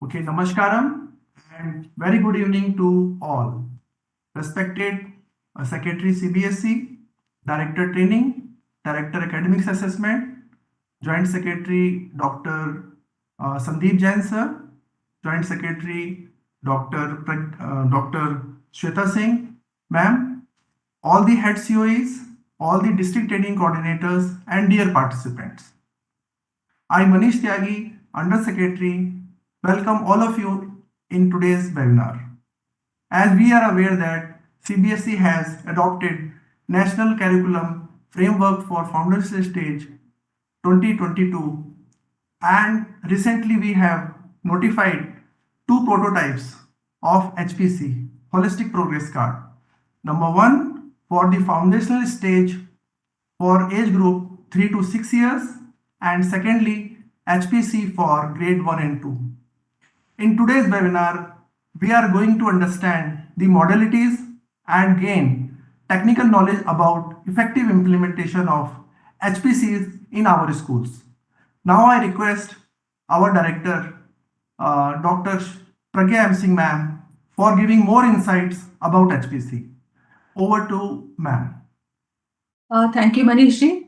Okay, Namaskaram and very good evening to all. Respected Secretary CBSE, Director Training, Director Academics Assessment, Joint Secretary Dr. Sandeep Jain sir, Joint Secretary Dr. Shweta Singh, ma'am, all the head COEs, all the district training coordinators, and dear participants. I, Manish Tyagi, Under Secretary, welcome all of you in today's webinar. As we are aware that CBSE has adopted National Curriculum Framework for Foundational Stage 2022, and recently we have notified two prototypes of HPC, Holistic Progress Card. Number one for the foundational stage for age group 3 to 6 years, and secondly HPC for grade 1 and 2. In today's webinar, we are going to understand the modalities and gain technical knowledge about effective implementation of HPCs in our schools. Now I request our director, Dr. Pragya Singh ma'am, for giving more insights about HPC. Over to ma'am. Thank you, Manish.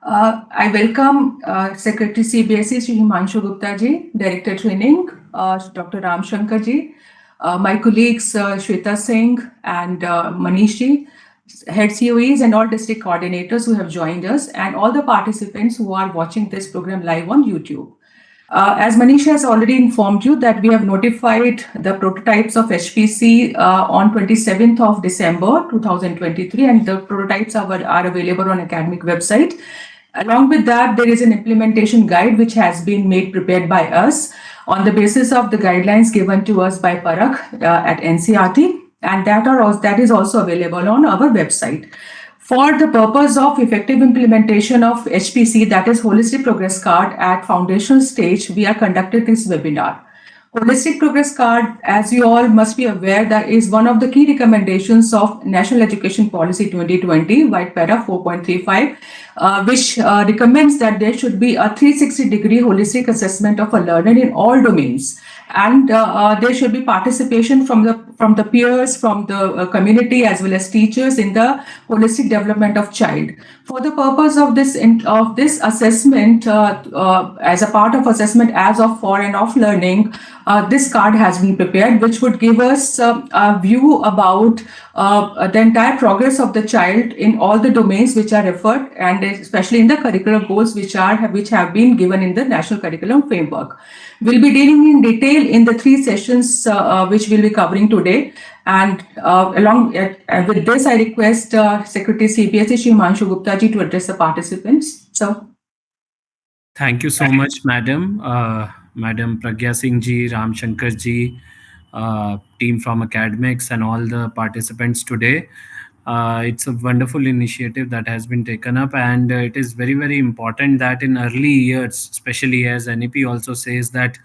I welcome Secretary CBSE Shri Himanshu Gupta ji, Director Training, Dr. Ram Shankar ji, my colleagues Shweta Singh and Manish ji, head COEs and all district coordinators who have joined us, and all the participants who are watching this program live on YouTube. As Manish has already informed you that we have notified the prototypes of HPC on 27th of December 2023, and the prototypes are available on academic website. Along with that, there is an implementation guide which has been prepared by us on the basis of the guidelines given to us by Parak at NCERT, and that is also available on our website. For the purpose of effective implementation of HPC, that is Holistic Progress Card at foundational stage, we are conducting this webinar. Holistic Progress Card, as you all must be aware, that is one of the key recommendations of National Education Policy 2020, White Para 4.35, which recommends that there should be a 360-degree holistic assessment of a learner in all domains, and there should be participation from the peers, from the community, as well as teachers in the holistic development of child. For the purpose of this assessment, as a part of assessment as of for and off learning, this card has been prepared, which would give us a view about the entire progress of the child in all the domains which are referred, and especially in the curricular goals which have been given in the National Curriculum Framework. We'll be dealing in detail in the 3 sessions which we'll be covering today. And along with this, I request Secretary CBSE Shri Himanshu Gupta ji to address the participants. So, thank you so much, Madam. Madam Pragya Singh ji, Ram Shankar ji, team from academics, and all the participants today. It's a wonderful initiative that has been taken up, and it is very, very important that in early years, especially as NEP also says that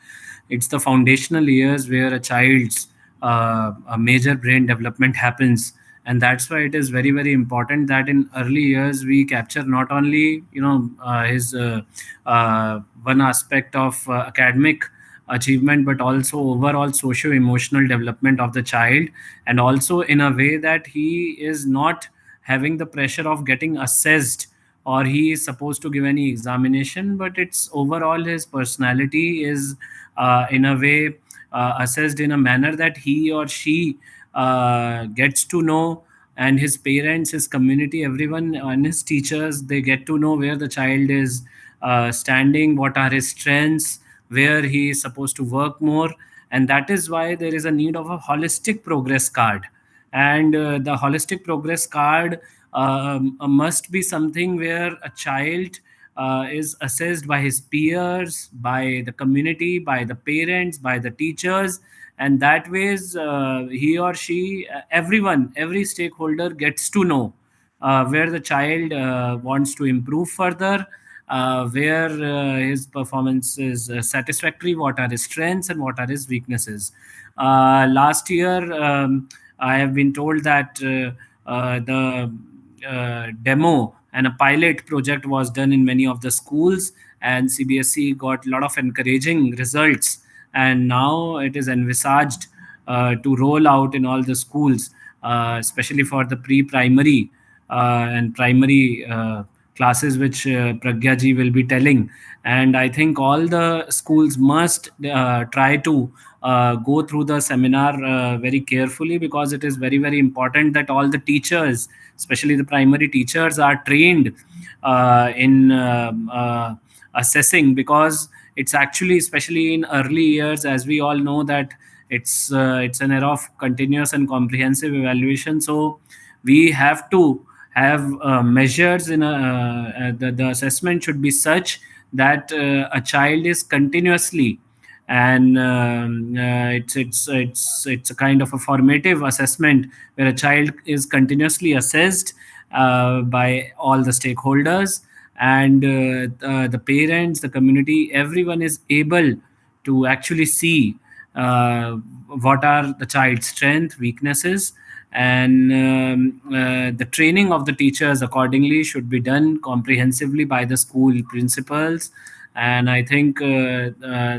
it's the foundational years where a child's a major brain development happens, and that's why it is very, very important that in early years we capture not only his one aspect of academic achievement, but also overall socio-emotional development of the child, and also in a way that he is not having the pressure of getting assessed or he is supposed to give any examination, but it's overall his personality is in a way assessed in a manner that he or she gets to know, and his parents, his community, everyone, and his teachers, they get to know where the child is standing, what are his strengths, where he is supposed to work more. And that is why there is a need of a holistic progress card. And the holistic progress card must be something where a child is assessed by his peers, by the community, by the parents, by the teachers, and that ways he or she, everyone, every stakeholder gets to know where the child wants to improve further, where his performance is satisfactory, what are his strengths and what are his weaknesses. Last year, I have been told that the demo and a pilot project was done in many of the schools, and CBSE got a lot of encouraging results. and now it is envisaged to roll out in all the schools, especially for the pre-primary and primary classes, which Pragya ji will be telling. And I think all the schools must try to go through the seminar very carefully, because it is very, very important that all the teachers, especially the primary teachers, are trained in assessing, because it's actually, especially in early years, as we all know, that it's an era of continuous and comprehensive evaluation. So we have to have measures in the assessment should be such that a child is continuously, and it's a kind of a formative assessment where a child is continuously assessed by all the stakeholders, and the parents, the community, everyone is able to actually see what are the child's strength, weaknesses, and the training of the teachers accordingly should be done comprehensively by the school principals. And I think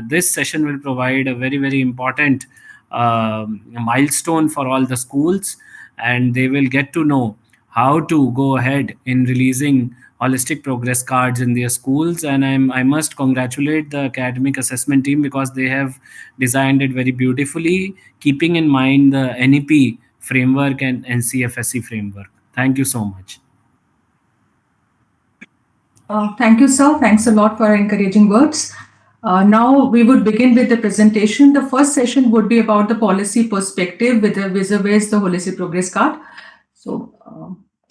this session will provide a very, very important milestone for all the schools, and they will get to know how to go ahead in releasing holistic progress cards in their schools. And I must congratulate the academic assessment team, because they have designed it very beautifully, keeping in mind the NEP framework and NCFSE framework. Thank you so much. Thank you, sir. Thanks a lot for encouraging words. Now we would begin with the presentation. The first session would be about the policy perspective with the vis-a-vis the holistic progress card. So,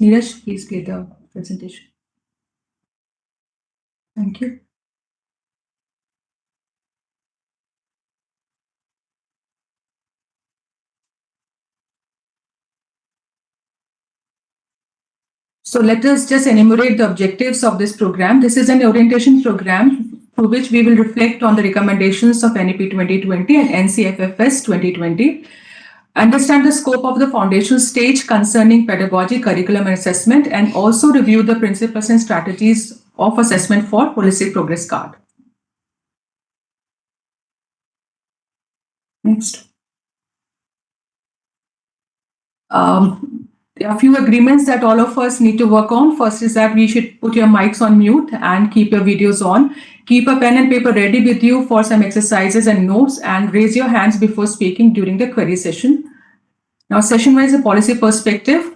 Neeraj, please play the presentation. Thank you. So let us just enumerate the objectives of this program. This is an orientation program through which we will reflect on the recommendations of NEP 2020 and NCFFS 2020, understand the scope of the foundation stage concerning pedagogy, curriculum, and assessment, and also review the principles and strategies of assessment for holistic progress card. Next. There are a few agreements that all of us need to work on. First is that we should put your mics on mute and keep your videos on. Keep a pen and paper ready with you for some exercises and notes, and raise your hands before speaking during the query session. Now, session-wise, a policy perspective.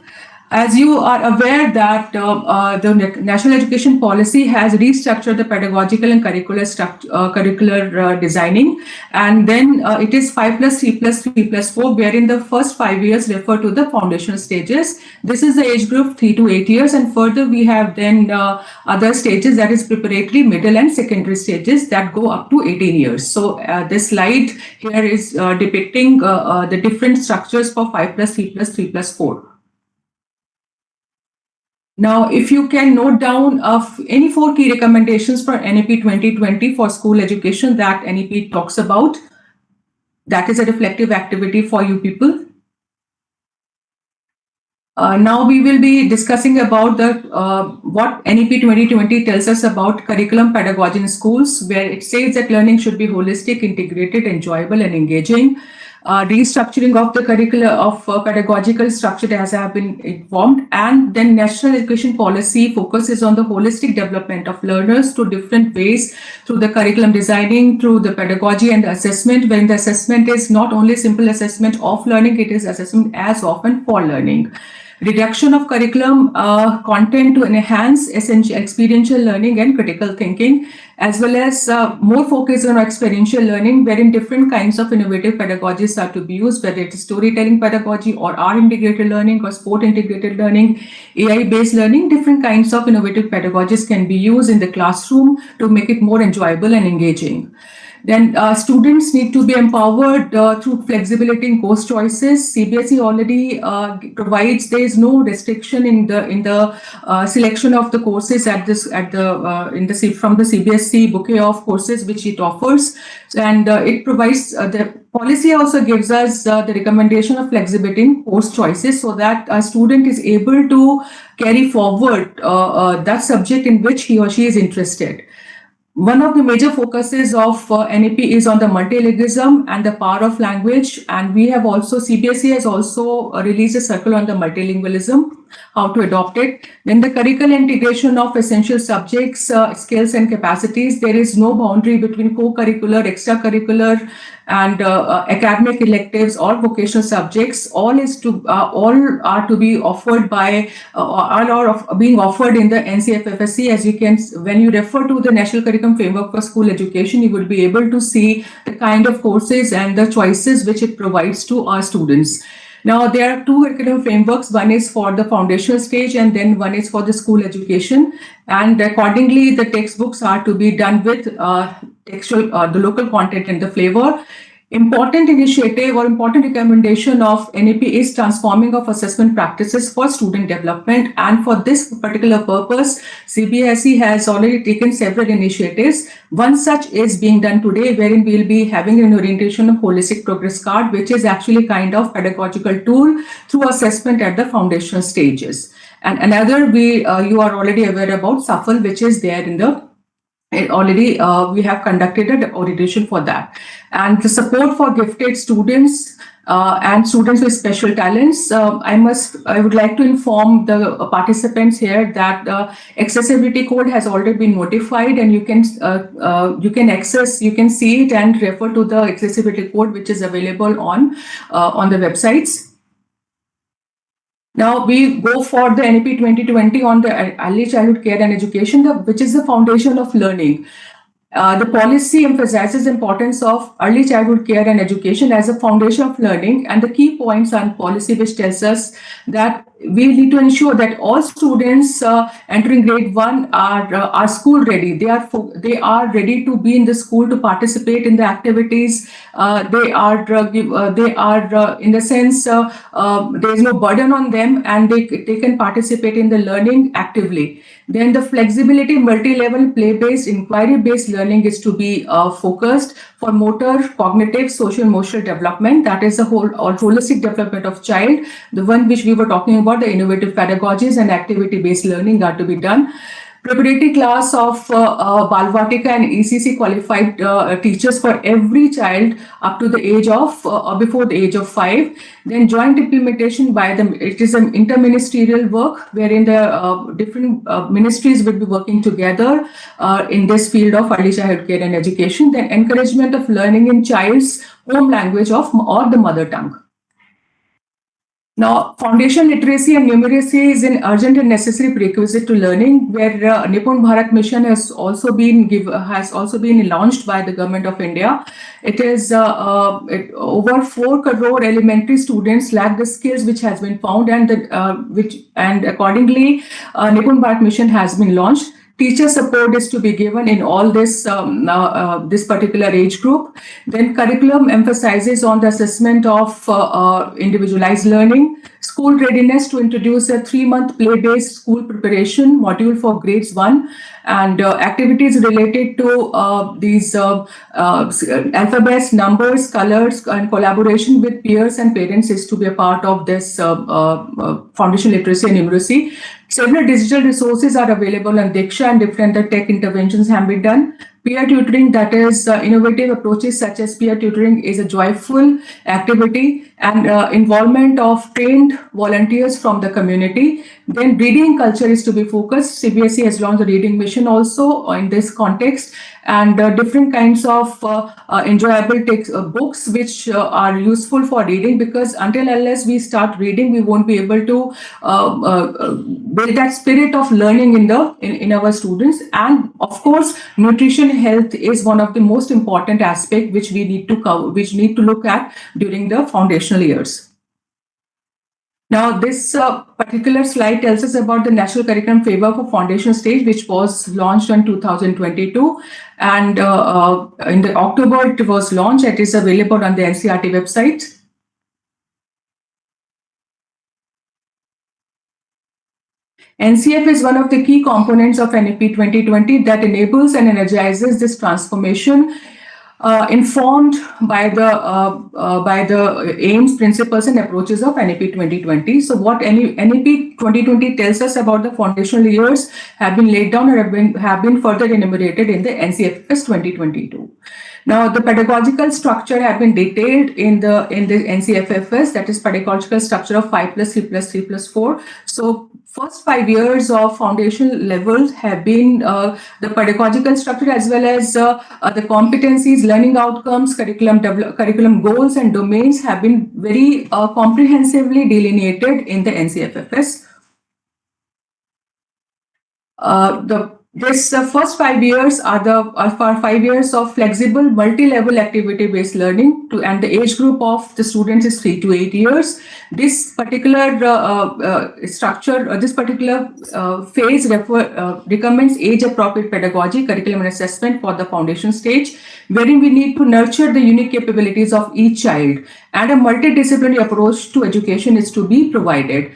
As you are aware that the National Education Policy has restructured the pedagogical and curricular designing, and then it is 5+3+3+4, wherein the first 5 years refer to the foundational stages. This is the age group 3 to 8 years, and further we have then other stages, that is preparatory, middle, and secondary stages that go up to 18 years. So this slide here is depicting the different structures for 5+3+3+4. Now, if you can note down of any 4 key recommendations for NEP 2020 for school education that NEP talks about, that is a reflective activity for you people. Now we will be discussing about the what NEP 2020 tells us about curriculum pedagogy in schools, where it says that learning should be holistic, integrated, enjoyable, and engaging. Restructuring of the curricula of pedagogical structure, as I have been informed, and then National Education Policy focuses on the holistic development of learners through different ways, through the curriculum designing, through the pedagogy and the assessment, when the assessment is not only simple assessment of learning, it is assessment as often for learning. Reduction of curriculum content to enhance essential experiential learning and critical thinking, as well as more focus on experiential learning, wherein different kinds of innovative pedagogies are to be used, whether it is storytelling pedagogy or R integrated learning or sport integrated learning, AI based learning. Different kinds of innovative pedagogies can be used in the classroom to make it more enjoyable and engaging. Then students need to be empowered through flexibility in course choices. CBSE already provides, there is no restriction in the selection of the courses from the CBSE bouquet of courses which it offers, and it provides the policy also gives us the recommendation of flexibility in course choices, so that a student is able to carry forward that subject in which he or she is interested. One of the major focuses of NEP is on the multilingualism and the power of language. And we have also, CBSE has also released a circle on the multilingualism, how to adopt it. Then the curricular integration of essential subjects, skills and capacities. There is no boundary between co-curricular, extracurricular and academic electives or vocational subjects. All are to be offered by all are being offered in the NCFFSC. As you can, when you refer to the National Curriculum Framework for School Education, you will be able to see the kind of courses and the choices which it provides to our students. Now, there are two curriculum frameworks. One is for the foundational stage and then one is for the school education. And accordingly, the textbooks are to be done with the local content and the flavor. Important initiative or important recommendation of NEP is transforming of assessment practices for student development. And for this particular purpose, CBSE has already taken several initiatives. One such is being done today, wherein we'll be having an orientation of holistic progress card, which is actually kind of pedagogical tool through assessment at the foundational stages. And another, you are already aware about SAFL, which is there in the already we have conducted an orientation for that. And the support for gifted students and students with special talents. I would like to inform the participants here that the accessibility code has already been notified, and you can see it and refer to the accessibility code which is available on the websites. Now we go for the NEP 2020 on the early childhood care and education, which is the foundation of learning. The policy emphasizes the importance of early childhood care and education as a foundation of learning, and the key points on policy which tells us that we need to ensure that all students entering grade 1 are school ready. They are ready to be in the school to participate in the activities. They are in the sense there is no burden on them, and they can participate in the learning actively. Then the flexibility, multi-level, play-based, inquiry-based learning is to be focused for motor, cognitive, social, emotional development. That is the whole or holistic development of child. The one which we were talking about, the innovative pedagogies and activity-based learning are to be done. Preparatory class of Balvatika and ECC qualified teachers for every child up to the age of before the age of 5. Then joint implementation by them. It is an interministerial work wherein the different ministries will be working together in this field of early childhood care and education. Then encouragement of learning in child's home language or the mother tongue. Now, foundation literacy and numeracy is an urgent and necessary prerequisite to learning, where Nipun Bharat Mission has also been launched by the Government of India. It is over 4 crore elementary students lack the skills which has been found, and accordingly, Nipun Bharat Mission has been launched. Teacher support is to be given in all this this particular age group. Then curriculum emphasizes on the assessment of individualized learning, school readiness to introduce a 3-month play-based school preparation module for grades 1, and activities related to these alphabets, numbers, colors, and collaboration with peers and parents is to be a part of this foundation literacy and numeracy. Several digital resources are available on Diksha, and different tech interventions have been done. Peer tutoring, that is innovative approaches such as peer tutoring, is a joyful activity, and involvement of trained volunteers from the community. Then reading culture is to be focused. CBSE has launched a reading mission also in this context, and different kinds of enjoyable books which are useful for reading, because unless we start reading, we won't be able to build that spirit of learning in our students. And of course, nutrition health is one of the most important aspect which we need to cover, which need to look at during the foundational years. Now, this particular slide tells us about the National Curriculum Framework for Foundation Stage, which was launched in 2022. And in the October, it was launched. It is available on the NCERT website. NCF is one of the key components of NEP 2020 that enables and energizes this transformation. informed by the aims, principles, and approaches of NEP 2020. So, what NEP 2020 tells us about the foundational years have been laid down or have been further enumerated in the NCFS 2022. Now, the pedagogical structure have been detailed in the NCFFS, that is pedagogical structure of 5 plus 3 plus 3 plus 4. So, first 5 years of foundational levels have been the pedagogical structure as well as the competencies, learning outcomes, curriculum goals, and domains have been very comprehensively delineated in the NCFFS. This first 5 years are for 5 years of flexible multi-level activity-based learning and the age group of the students is 3 to 8 years. This particular structure, this particular phase recommends age-appropriate pedagogy, curriculum and assessment for the foundation stage, wherein we need to nurture the unique capabilities of each child, and a multidisciplinary approach to education is to be provided.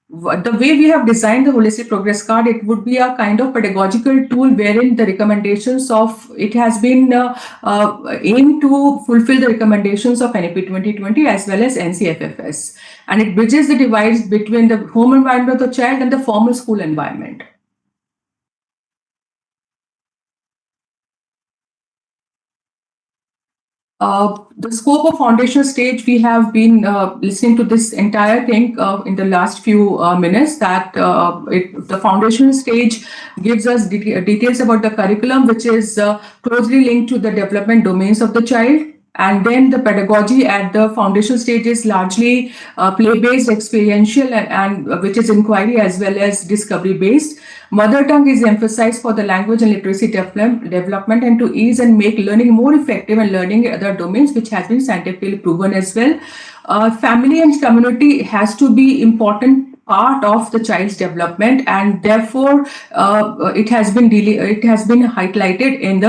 The way we have designed the holistic progress card, it would be a kind of pedagogical tool wherein the recommendations of it has been aimed to fulfill the recommendations of NEP 2020 as well as NCFFS, and it bridges the divide between the home environment of the child and the formal school environment. The scope of foundational stage, we have been listening to this entire thing in the last few minutes, that the foundational stage gives us details about the curriculum, which is closely linked to the development domains of the child. And then the pedagogy at the foundational stage is largely play-based, experiential, and which is inquiry as well as discovery-based. Mother tongue is emphasized for the language and literacy development and to ease and make learning more effective and learning other domains, which has been scientifically proven as well. Family and community has to be important part of the child's development, and therefore it has been highlighted in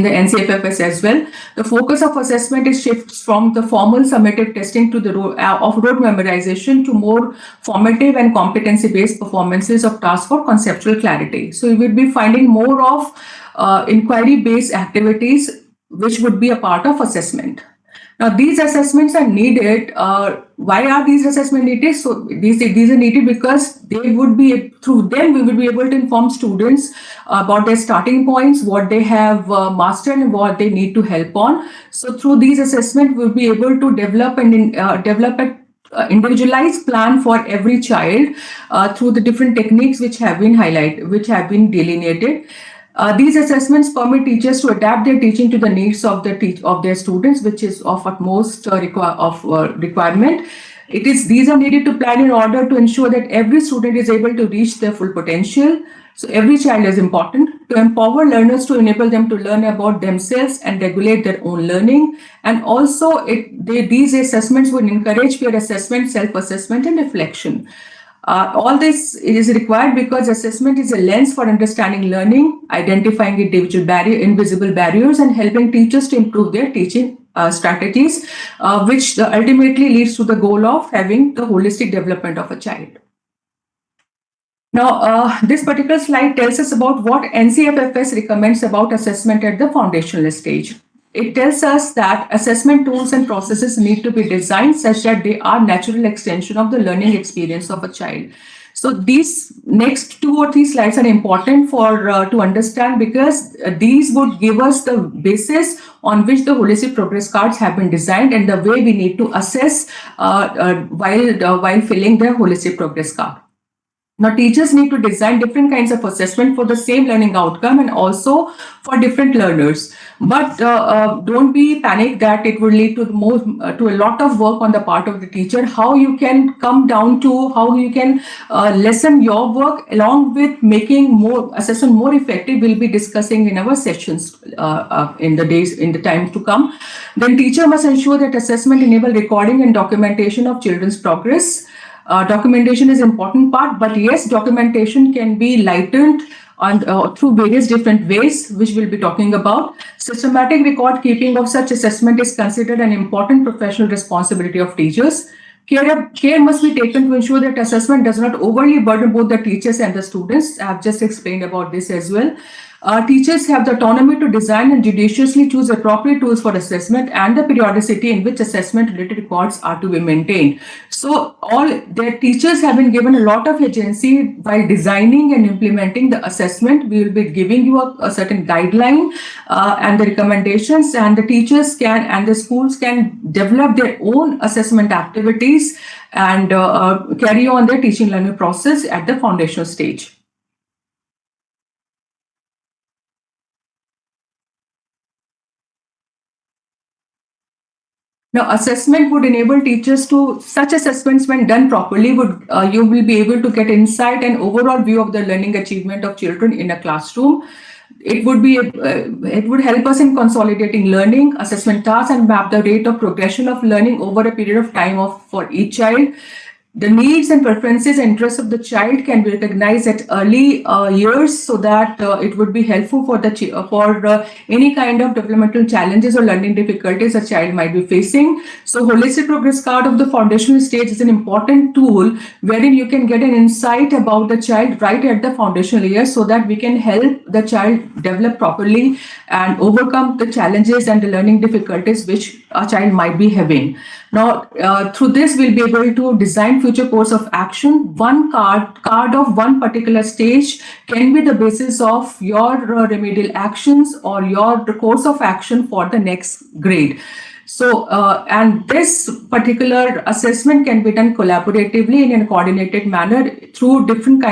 the NCFFS as well. The focus of assessment is shifts from the formal summative testing to the rote memorization to more formative and competency-based performances of tasks for conceptual clarity. So you will be finding more of inquiry-based activities, which would be a part of assessment. Now, these assessments are needed. Why are these assessments needed? So these are needed because they would be, through them, we will be able to inform students about their starting points, what they have mastered and what they need to help on. So through these assessments, we'll be able to develop a individualized plan for every child through the different techniques which have been delineated. These assessments permit teachers to adapt their teaching to the needs of their students, which is of utmost requirement. These are needed to plan in order to ensure that every student is able to reach their full potential. So every child is important. To empower learners, to enable them to learn about themselves and regulate their own learning. And also, these assessments would encourage peer assessment, self-assessment, and reflection. All this is required because assessment is a lens for understanding learning, identifying invisible barriers, and helping teachers to improve their teaching strategies, which ultimately leads to the goal of having the holistic development of a child. Now, this particular slide tells us about what NCFFS recommends about assessment at the foundational stage. It tells us that assessment tools and processes need to be designed such that they are natural extension of the learning experience of a child. So these next 2 or 3 slides are important to understand, because these would give us the basis on which the holistic progress cards have been designed and the way we need to assess while filling the holistic progress card. Now, teachers need to design different kinds of assessment for the same learning outcome and also for different learners. But don't be panicked that it will lead to a lot of work on the part of the teacher. How you can come down to how you can lessen your work along with making assessment more effective, we'll be discussing in our sessions in the time to come. Then teacher must ensure that assessment enable recording and documentation of children's progress. Documentation is an important part, but yes, documentation can be lightened through various different ways, which we'll be talking about. Systematic record keeping of such assessment is considered an important professional responsibility of teachers. Care must be taken to ensure that assessment does not overly burden both the teachers and the students. I have just explained about this as well. Teachers have the autonomy to design and judiciously choose appropriate tools for assessment and the periodicity in which assessment-related records are to be maintained. So all their teachers have been given a lot of agency while designing and implementing the assessment. We will be giving you a certain guideline and the recommendations, and the teachers can and the schools can develop their own assessment activities and carry on their teaching learning process at the foundational stage. Now, assessment would enable teachers to, such assessments when done properly would, you will be able to get insight and overall view of the learning achievement of children in a classroom. It would help us in consolidating learning, assessment tasks, and map the rate of progression of learning over a period of time for each child. The needs and preferences and interests of the child can be recognized at early years, so that it would be helpful for any kind of developmental challenges or learning difficulties a child might be facing. So holistic progress card of the foundational stage is an important tool wherein you can get an insight about the child right at the foundational year, so that we can help the child develop properly and overcome the challenges and the learning difficulties which a child might be having. Now, through this, we'll be able to design future course of action. One card of one particular stage can be the basis of your remedial actions or your course of action for the next grade. So, and this particular assessment can be done collaboratively in a coordinated manner through different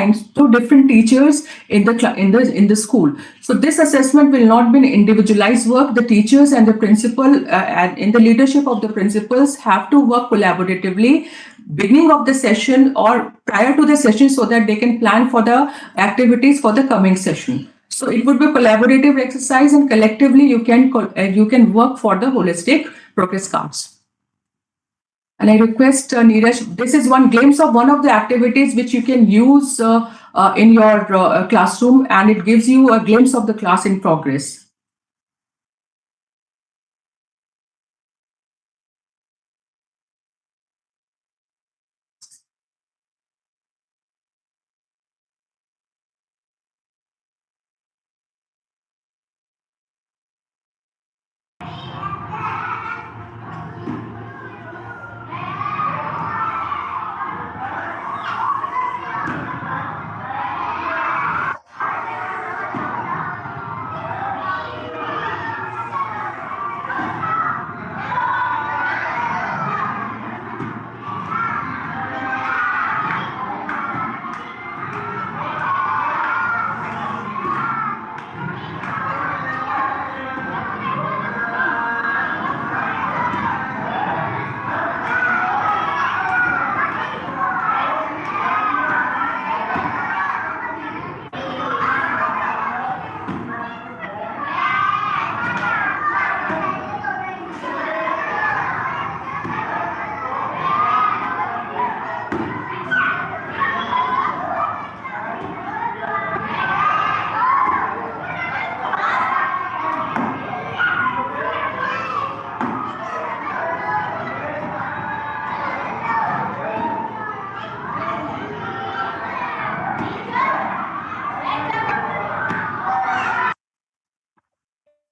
teachers in the school. So, this assessment will not be an individualized work. The teachers and the principal, and in the leadership of the principals, have to work collaboratively beginning of the session or prior to the session, so that they can plan for the activities for the coming session. So it would be a collaborative exercise, and collectively you can work for the holistic progress cards. And I request Neeraj, this is one glimpse of one of the activities which you can use in your classroom, and it gives you a glimpse of the class in progress.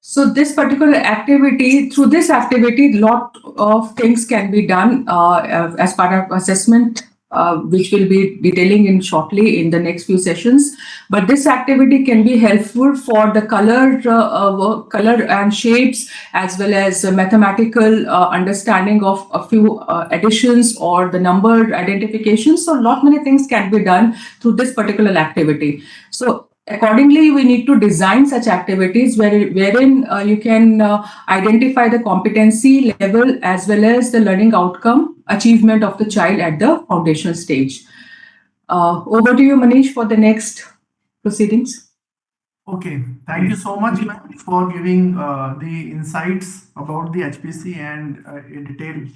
So this particular activity, through this activity, lot of things can be done as part of assessment, which we'll be detailing in shortly in the next few sessions. But this activity can be helpful for the color and shapes, as well as mathematical understanding of a few additions or the number identification. So lot many things can be done through this particular activity. So accordingly, we need to design such activities wherein you can identify the competency level as well as the learning outcome achievement of the child at the foundational stage. Over to you, Manish, for the next proceedings. Okay, thank you so much, ma'am, for giving the insights about the HPC and in detail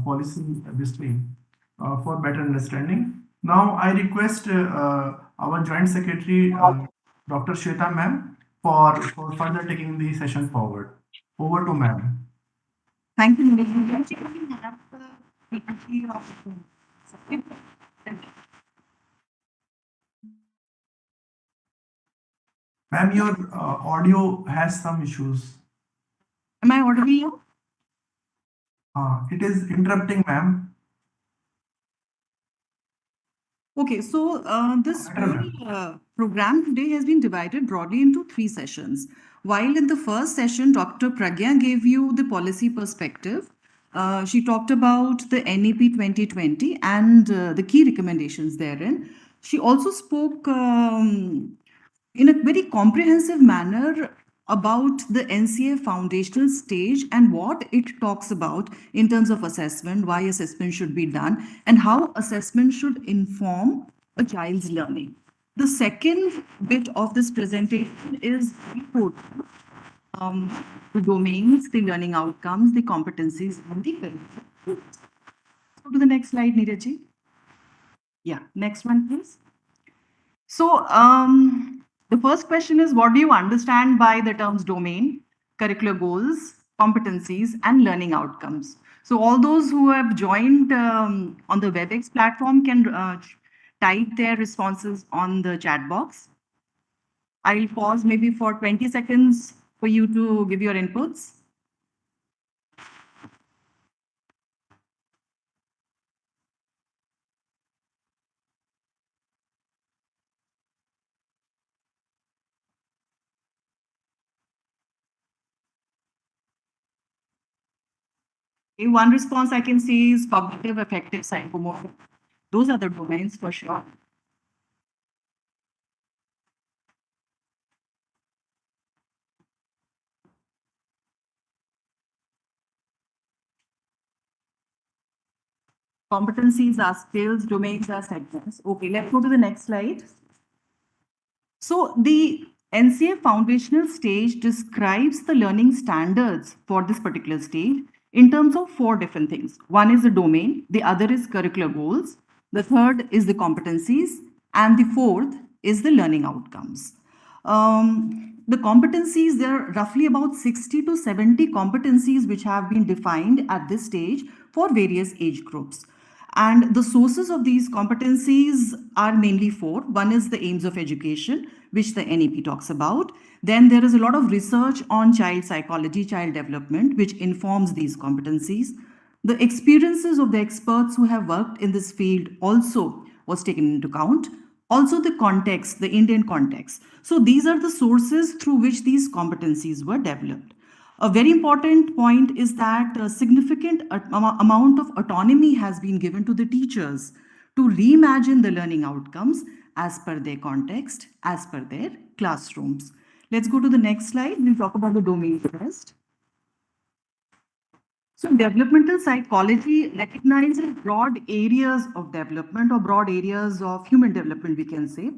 policy display for better understanding. Now, I request our Joint Secretary, Dr. Shweta ma'am, for further taking the session forward. Over to ma'am. Thank you, Nilesh. Can we have the PPT of Ma'am, your audio has some issues. Am I audible now? It is interrupting, ma'am. Okay, so this Better, whole ma'am. program today has been divided broadly into three sessions. While in the first session, Dr. Pragya gave you the policy perspective. She talked about the NEP 2020 and the key recommendations therein. She also spoke in a very comprehensive manner about the NCA foundational stage and what it talks about in terms of assessment, why assessment should be done, and how assessment should inform a child's learning. The second bit of this presentation is um, the domains, the learning outcomes, the competencies, and the curriculum. Go to the next slide, Neeraj. Yeah, next one, please. So, the first question is, what do you understand by the terms domain, curricular goals, competencies, and learning outcomes? So, all those who have joined on the WebEx platform can type their responses on the chat box. I'll pause maybe for 20 seconds for you to give your inputs. Okay, one response I can see is cognitive, affective, psychomotor. Those are the domains for sure. Competencies are skills, domains are segments. Okay, let's go to the next slide. So the NCA foundational stage describes the learning standards for this particular stage in terms of four different things. One is the domain, the other is curricular goals, the third is the competencies, and the fourth is the learning outcomes. The competencies, there are roughly about 60 to 70 competencies which have been defined at this stage for various age groups. And the sources of these competencies are mainly four. One is the aims of education, which the NEP talks about. Then there is a lot of research on child psychology, child development, which informs these competencies. The experiences of the experts who have worked in this field also was taken into account. Also the context, the Indian context. So these are the sources through which these competencies were developed. A very important point is that a significant amount of autonomy has been given to the teachers to reimagine the learning outcomes as per their context, as per their classrooms. Let's go to the next slide. We'll talk about the domain test. So developmental psychology recognizes broad areas of development or broad areas of human development, we can say.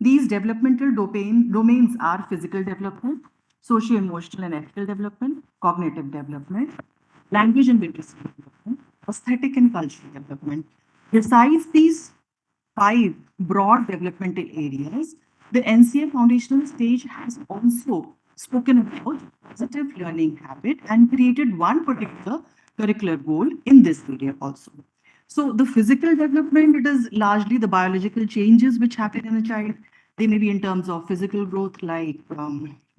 These developmental domains are physical development, socio-emotional and ethical development, cognitive development, language and literacy development, aesthetic and cultural development. Besides these five broad developmental areas, the NCA foundational stage has also spoken about positive learning habit and created one particular curricular goal in this area also. So the physical development, it is largely the biological changes which happen in a child. They may be in terms of physical growth, like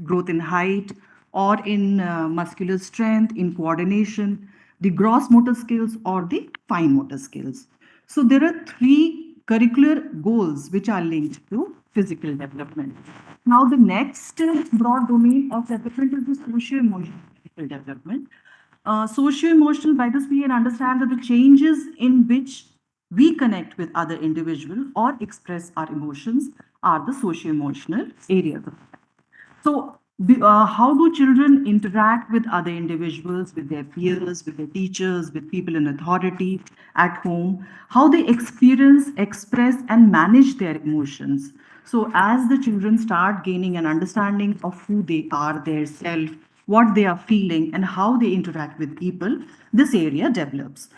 growth in height or in muscular strength, in coordination, the gross motor skills or the fine motor skills. So there are three curricular goals which are linked to physical development. Now the next broad domain of development is the socio-emotional development. Socio-emotional, by this we can understand that the changes in which we connect with other individuals or express our emotions are the socio-emotional areas. So, how do children interact with other individuals, with their peers, with their teachers, with people in authority at home? How they experience, express, and manage their emotions. So, as the children start gaining an understanding of who they are, their self, what they are feeling, and how they interact with people, this area develops.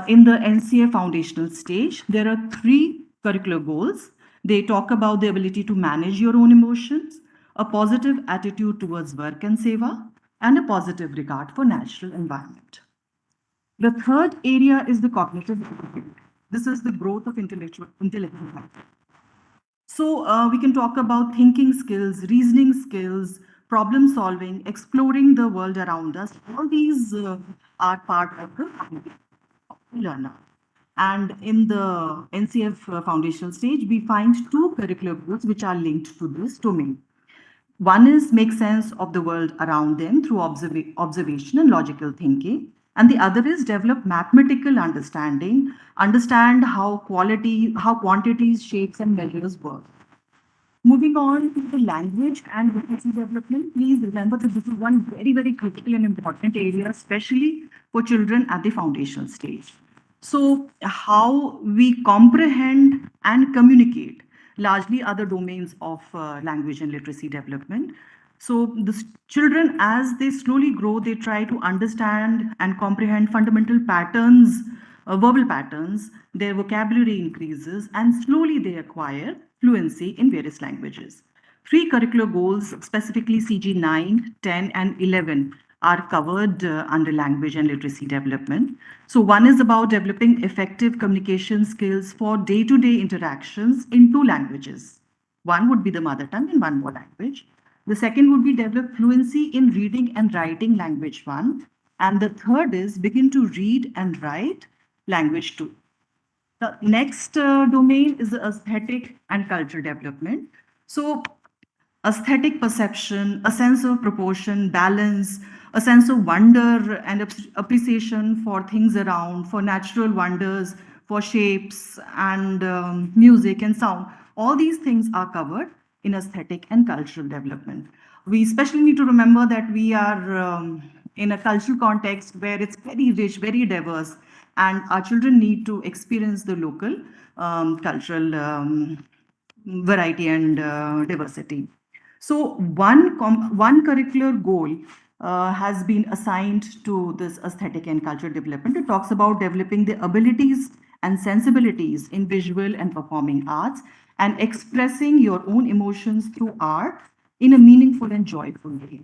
In the NCA foundational stage, there are three curricular goals. They talk about the ability to manage your own emotions, a positive attitude towards work and seva, and a positive regard for natural environment. The third area is the cognitive development. This is the growth of intellectual. So we can talk about thinking skills, reasoning skills, problem solving, exploring the world around us. All these are part of the learner. And in the NCF foundational stage, we find two curricular goals which are linked to this domain. One is make sense of the world around them through observation and logical thinking. And the other is develop mathematical understanding, understand how quantities, shapes, and measures work. Moving on to the language and literacy development, please remember that this is one very, very critical and important area, especially for children at the foundational stage. So, how we comprehend and communicate largely are the domains of language and literacy development. So, the children, as they slowly grow, they try to understand and comprehend fundamental patterns, verbal patterns, their vocabulary increases, and slowly they acquire fluency in various languages. Three curricular goals, specifically CG 9, 10, and 11, are covered under language and literacy development. So, one is about developing effective communication skills for day to day interactions in two languages. One would be the mother tongue and one more language. The second would be develop fluency in reading and writing language one. And the third is begin to read and write language two. The next domain is the aesthetic and cultural development. So, aesthetic perception, a sense of proportion, balance, a sense of wonder and appreciation for things around, for natural wonders, for shapes and music and sound. All these things are covered in aesthetic and cultural development. We especially need to remember that we are in a cultural context where it's very rich, very diverse, and our children need to experience the local cultural variety and diversity. So one curricular goal has been assigned to this aesthetic and cultural development. It talks about developing the abilities and sensibilities in visual and performing arts and expressing your own emotions through art in a meaningful and joyful way.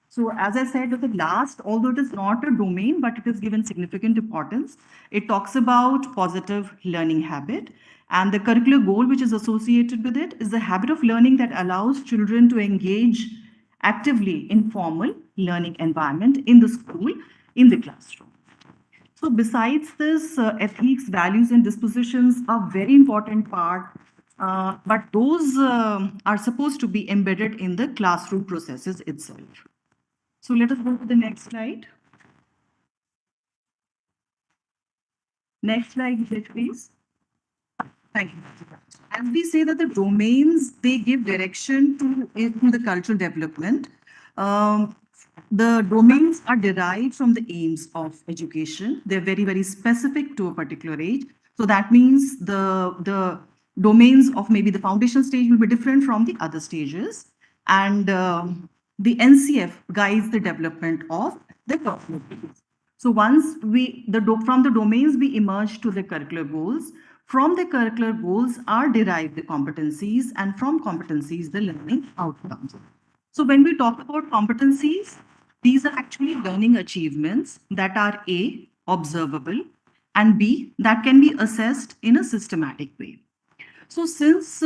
So, as I said at the last, although it is not a domain, but it is given significant importance, it talks about positive learning habit. And the curricular goal, which is associated with it, is the habit of learning that allows children to engage actively in formal learning environment in the school, in the classroom. So, besides this, ethics, values, and dispositions are very important part, but those are supposed to be embedded in the classroom processes itself. So let us go to the next slide. Next slide, please. Thank you. As we say that the domains, they give direction to the cultural development. The domains are derived from the aims of education. They're very, very specific to a particular age. So that means the domains of maybe the foundational stage will be different from the other stages. And the NCF guides the development of the curriculum. So once from the domains we emerge to the curricular goals. From the curricular goals are derived the competencies, and from competencies the learning outcomes. So when we talk about competencies, these are actually learning achievements that are A, observable, and B, that can be assessed in a systematic way. So since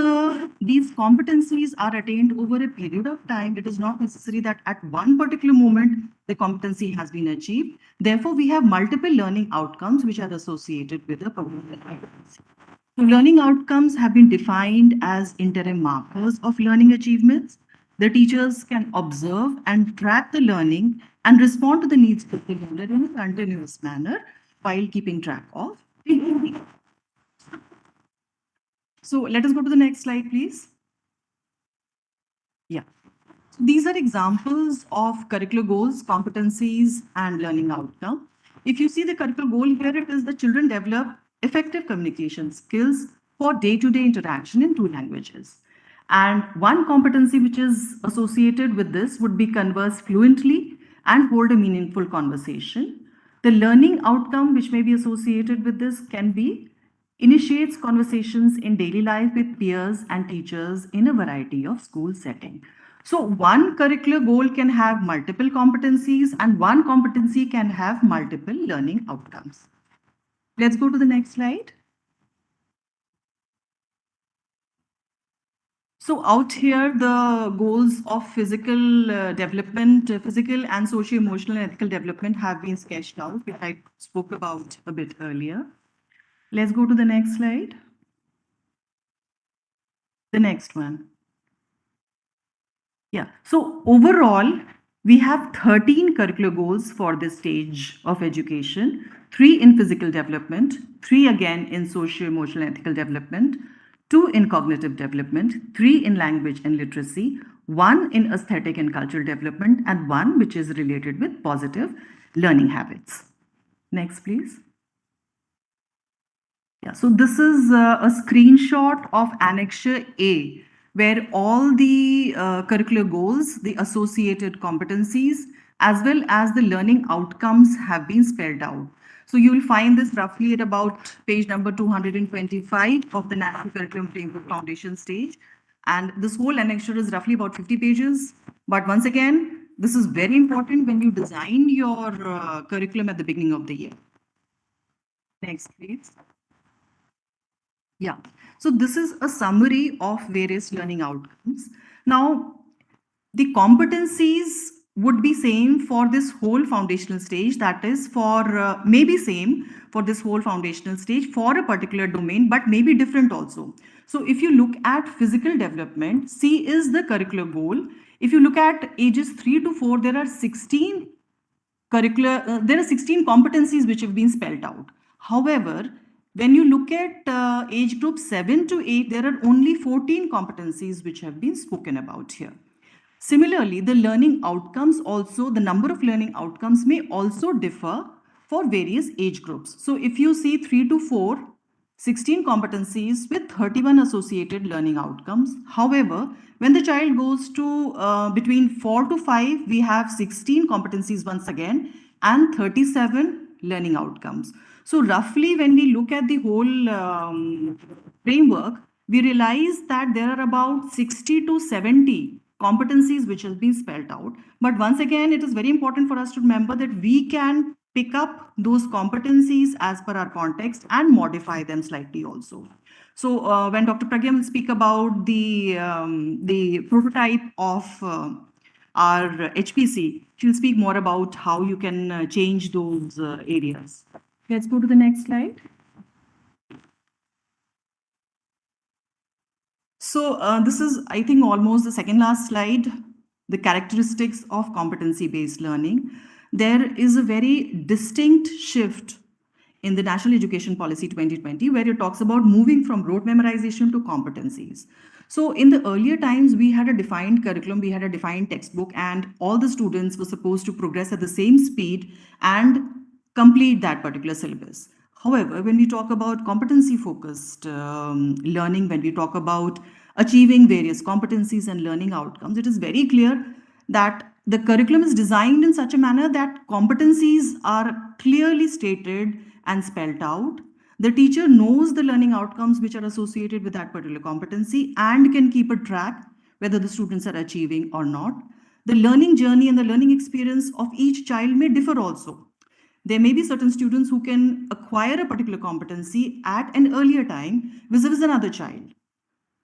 these competencies are attained over a period of time, it is not necessary that at one particular moment the competency has been achieved. Therefore, we have multiple learning outcomes which are associated with the particular competency. So learning outcomes have been defined as interim markers of learning achievements. The teachers can observe and track the learning and respond to the needs of the learner in a continuous manner while keeping track of the learning. So let us go to the next slide, please. Yeah. These are examples of curricular goals, competencies, and learning outcome. If you see the curricular goal here, it is the children develop effective communication skills for day-to-day interaction in two languages. And one competency which is associated with this would be converse fluently and hold a meaningful conversation. The learning outcome which may be associated with this can be initiates conversations in daily life with peers and teachers in a variety of school setting. So one curricular goal can have multiple competencies and one competency can have multiple learning outcomes. Let's go to the next slide. So out here, the goals of physical development, physical and socio-emotional and ethical development have been sketched out, which I spoke about a bit earlier. Let's go to the next slide. The next one. Yeah. So overall, we have 13 curricular goals for this stage of education, 3 in physical development, 3 again in socio-emotional and ethical development, 2 in cognitive development, 3 in language and literacy, 1 in aesthetic and cultural development, and 1 which is related with positive learning habits. Next, please. Yeah, so this is a screenshot of Annexure A, where all the curricular goals, the associated competencies, as well as the learning outcomes have been spelled out. So you will find this roughly at about page number 225 of the National Curriculum Framework Foundation stage. And this whole annexure is roughly about 50 pages. But once again, this is very important when you design your curriculum at the beginning of the year. Next, please. Yeah, so this is a summary of various learning outcomes. Now, the competencies would be same for this whole foundational stage, that is for maybe same for this whole foundational stage for a particular domain, but maybe different also. So if you look at physical development, C is the curricular goal. If you look at ages 3 to 4, there are 16 there are 16 competencies which have been spelled out. However, when you look at age group 7 to 8, there are only 14 competencies which have been spoken about here. Similarly, the learning outcomes also, the number of learning outcomes may also differ for various age groups. So if you see 3 to 4, 16 competencies with 31 associated learning outcomes. However, when the child goes to between 4 to 5, we have 16 competencies once again and 37 learning outcomes. So roughly when we look at the whole framework, we realize that there are about 60 to 70 competencies which has been spelled out. But once again, it is very important for us to remember that we can pick up those competencies as per our context and modify them slightly also. So when Dr. Pragya will speak about the prototype of our HPC, she'll speak more about how you can change those areas. Let's go to the next slide. So this is, I think, almost the second last slide, the characteristics of competency-based learning. There is a very distinct shift in the National Education Policy 2020, where it talks about moving from rote memorization to competencies. So in the earlier times, we had a defined curriculum, we had a defined textbook, and all the students were supposed to progress at the same speed and complete that particular syllabus. However, when we talk about competency focused learning, when we talk about achieving various competencies and learning outcomes, it is very clear that the curriculum is designed in such a manner that competencies are clearly stated and spelled out. The teacher knows the learning outcomes which are associated with that particular competency and can keep a track whether the students are achieving or not. The learning journey and the learning experience of each child may differ also. There may be certain students who can acquire a particular competency at an earlier time vis-a-vis another child.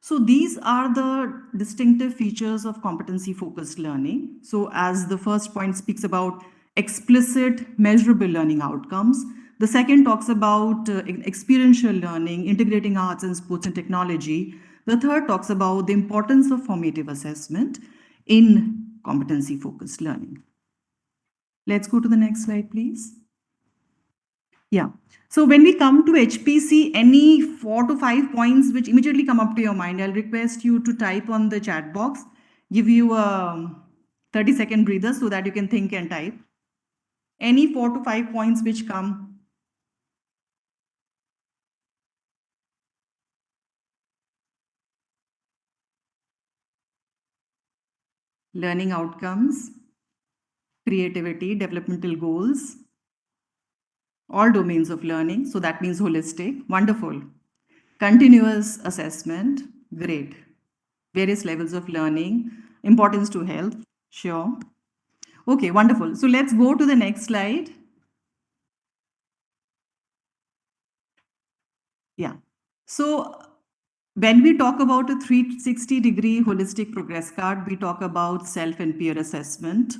So these are the distinctive features of competency-focused learning. So as the first point speaks about explicit, measurable learning outcomes, the second talks about experiential learning, integrating arts and sports and technology. The third talks about the importance of formative assessment in competency-focused learning. Let's go to the next slide, please. Yeah. So when we come to HPC, any 4 to 5 points which immediately come up to your mind, I'll request you to type on the chat box, give you a 30-second breather so that you can think and type. Any 4 to 5 points which come. Learning outcomes, creativity, developmental goals, all domains of learning. So that means holistic. Wonderful. Continuous assessment. Great. Various levels of learning. Importance to health. Sure. Okay, wonderful. So let's go to the next slide. Yeah. So When we talk about a 360-degree holistic progress card, we talk about self and peer assessment.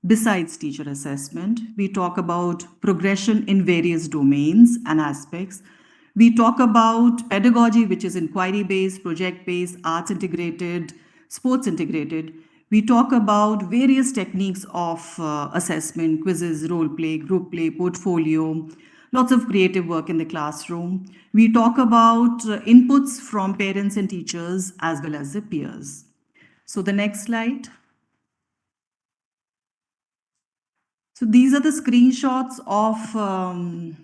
Besides teacher assessment, we talk about progression in various domains and aspects. We talk about pedagogy, which is inquiry-based, project-based, arts integrated, sports integrated. We talk about various techniques of assessment, quizzes, role play, group play, portfolio, lots of creative work in the classroom. We talk about inputs from parents and teachers as well as the peers. So the next slide. So these are the screenshots of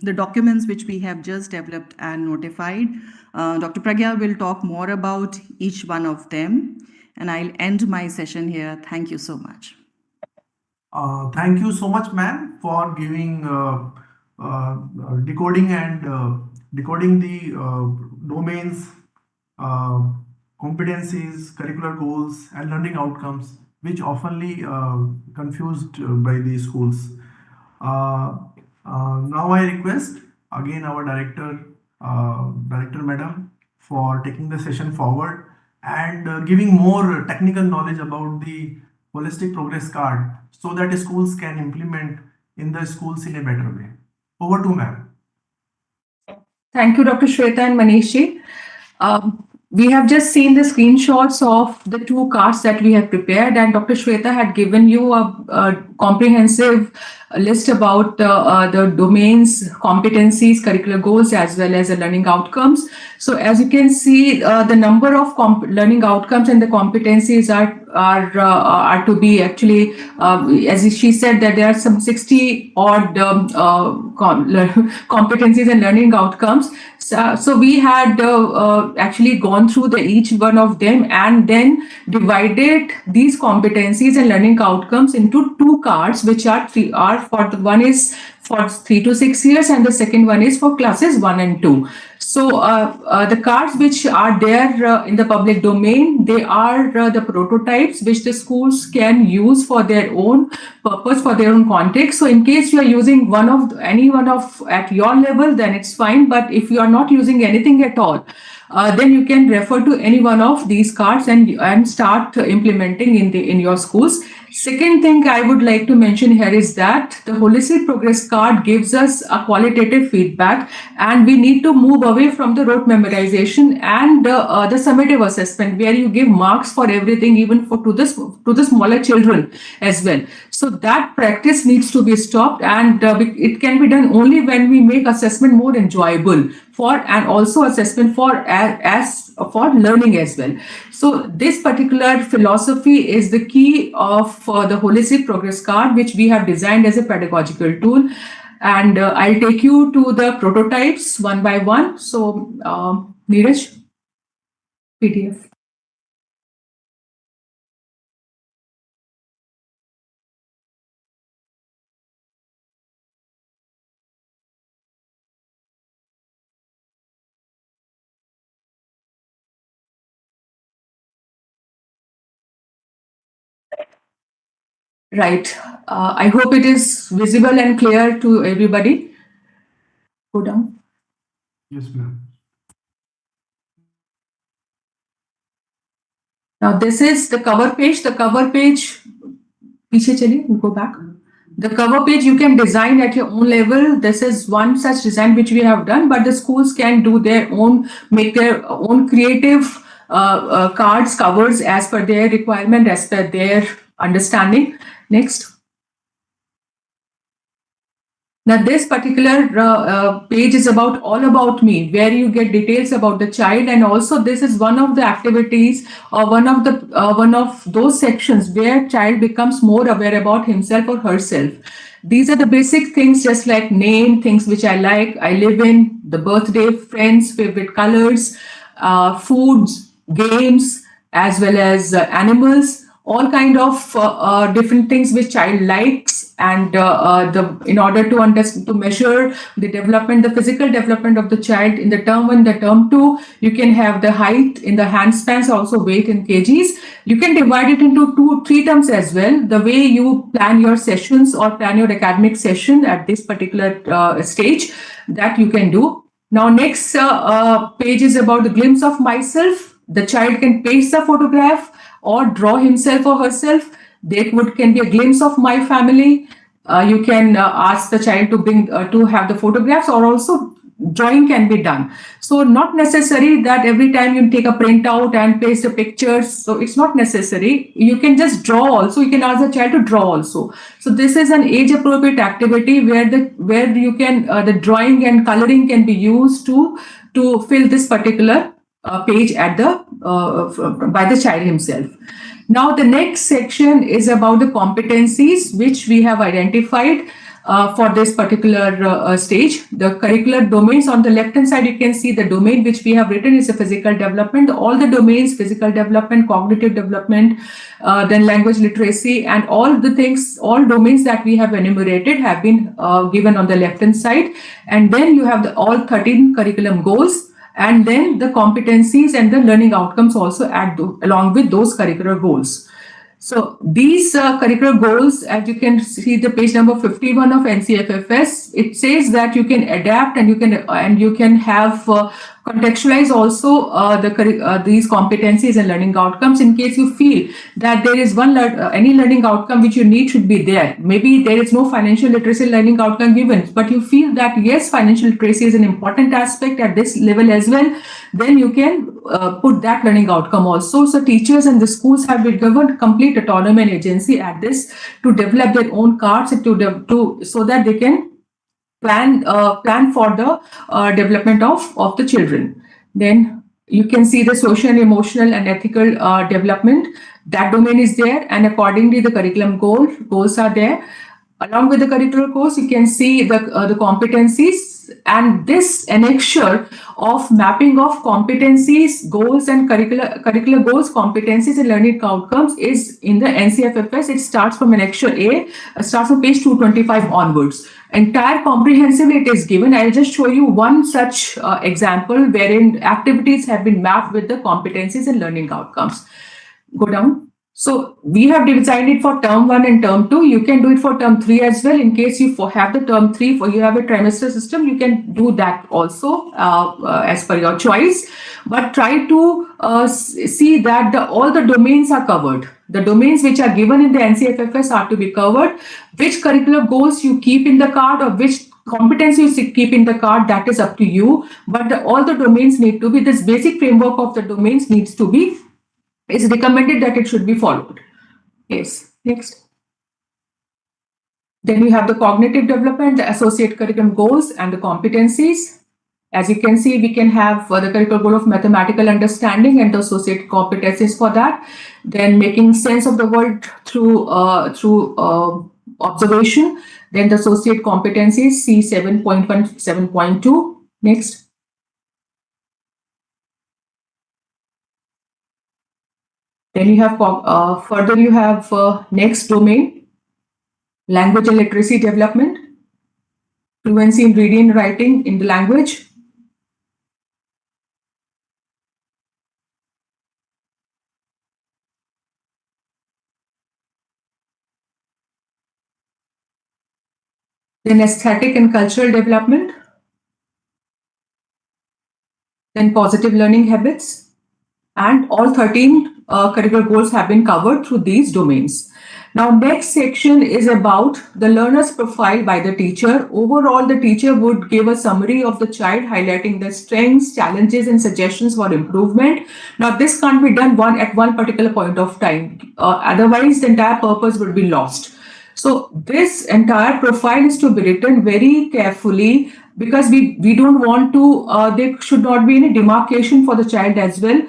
the documents which we have just developed and notified. Dr. Pragya will talk more about each one of them, and I'll end my session here. Thank you so much. Thank you so much, ma'am, for giving decoding and decoding the domains, uh, competencies, curricular goals, and learning outcomes, which oftenly confused by the schools. Now I request again our director madam, for taking the session forward and giving more technical knowledge about the holistic progress card so that schools can implement in the schools in a better way. Over to ma'am. Thank you, Dr. Shweta and Manishi. We have just seen the screenshots of the two cards that we have prepared, and Dr. Shweta had given you a comprehensive list about the domains, competencies, curricular goals, as well as the learning outcomes. So as you can see, the number of learning outcomes and the competencies are to be actually, as she said, that there are some 60 odd competencies and learning outcomes. So we had actually gone through each one of them and then divided these competencies and learning outcomes into two cards, which are one is for 3 to 6 years and the second one is for classes 1 and 2. So the cards which are there in the public domain, they are the prototypes which the schools can use for their own purpose, for their own context. So in case you are using any one of at your level, then it's fine. But if you are not using anything at all, then you can refer to any one of these cards and start implementing in your schools. Second thing I would like to mention here is that the holistic progress card gives us a qualitative feedback, and we need to move away from the rote memorization and the summative assessment, where you give marks for everything, even to the smaller children as well. So that practice needs to be stopped, and it can be done only when we make assessment more enjoyable and also assessment for learning as well. So this particular philosophy is the key of the holistic progress card, which we have designed as a pedagogical tool. And I'll take you to the prototypes one by one. So Neeraj, PDF. Right. I hope it is visible and clear to everybody. Go down. Yes, ma'am. Now this is the cover page. The cover page, पीछे चलिए, we'll go back. The cover page you can design at your own level. This is one such design which we have done, but the schools can do their own, make their own creative cards, covers as per their requirement, as per their understanding. Next. Now this particular page is all about me, where you get details about the child, and also this is one of the activities or one of those sections where child becomes more aware about himself or herself. These are the basic things, just like name, things which I like, I live in, the birthday, friends, favorite colors, foods, games, as well as animals, all kind of different things which child likes. And in order to measure the development, the physical development of the child in the term 1, the term 2, you can have the height in the hand spans, also weight in kgs. You can divide it into 2-3 terms as well. The way you plan your sessions or plan your academic session at this particular stage, that you can do. Now, next page is about the glimpse of myself. The child can paste the photograph or draw himself or herself. Can be a glimpse of my family. You can ask the child to bring to have the photographs, or also drawing can be done. So not necessary that every time you take a printout and paste the pictures. So it's not necessary. You can just draw also. You can ask the child to draw also. So this is an age appropriate activity where you can the drawing and coloring can be used to fill this particular page at the by the child himself. Now the next section is about the competencies which we have identified for this particular stage. The curricular domains on the left hand side, you can see the domain which we have written is a physical development. All the domains, physical development, cognitive development, then language literacy, and all the things, all domains that we have enumerated have been given on the left hand side. And then you have all 13 curriculum goals, and then the competencies and the learning outcomes also along with those curricular goals. So these curricular goals, as you can see the page number 51 of NCFFS, it says that you can adapt and you can have contextualize also these competencies and learning outcomes in case you feel that there is any learning outcome which you need should be there. Maybe there is no financial literacy learning outcome given, but you feel that yes, financial literacy is an important aspect at this level as well, then you can put that learning outcome also. So teachers and the schools have been given complete autonomy and agency at this to develop their own cards so that they can plan for the development of the children. Then you can see the social, emotional, and ethical development. That domain is there, and accordingly the curriculum goals are there. Along with the curricular course, you can see the competencies, and this annexure of mapping of competencies, goals, and curricular goals, competencies, and learning outcomes is in the NCFFS. It starts from annexure A, starts from page 225 onwards. Entire comprehensively it is given. I'll just show you one such example wherein activities have been mapped with the competencies and learning outcomes. Go down. So we have designed it for term 1 and term 2. You can do it for term 3 as well. In case you have the term 3, you have a trimester system, you can do that also as per your choice. But try to see that all the domains are covered. The domains which are given in the NCFFS are to be covered. Which curricular goals you keep in the card or which competencies you keep in the card, that is up to you. But all the domains need to be, this basic framework of the domains needs to be, it's recommended that it should be followed. Yes, next. Then you have the cognitive development, the associate curriculum goals, and the competencies. As you can see, we can have the curricular goal of mathematical understanding and the associate competencies for that. Then making sense of the world through observation. Then the associate competencies, C7.1, 7.2. Next. Then you have further you have next domain, language and literacy development, fluency in reading and writing in the language. Then aesthetic and cultural development. Then positive learning habits. And all 13 curricular goals have been covered through these domains. Now, next section is about the learner's profile by the teacher. Overall, the teacher would give a summary of the child, highlighting the strengths, challenges, and suggestions for improvement. Now, this can't be done at one particular point of time. Otherwise, the entire purpose would be lost. So this entire profile is to be written very carefully because we don't want to, there should not be any demarcation for the child as well.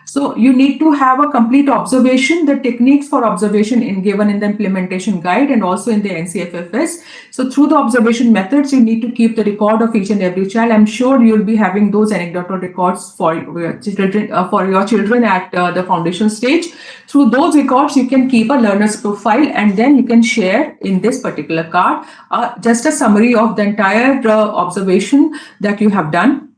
So you need to have a complete observation, the techniques for observation given in the implementation guide and also in the NCFFS. So through the observation methods, you need to keep the record of each and every child. I'm sure you'll be having those anecdotal records for your children at the foundation stage. Through those records, you can keep a learner's profile and then you can share in this particular card just a summary of the entire observation that you have done.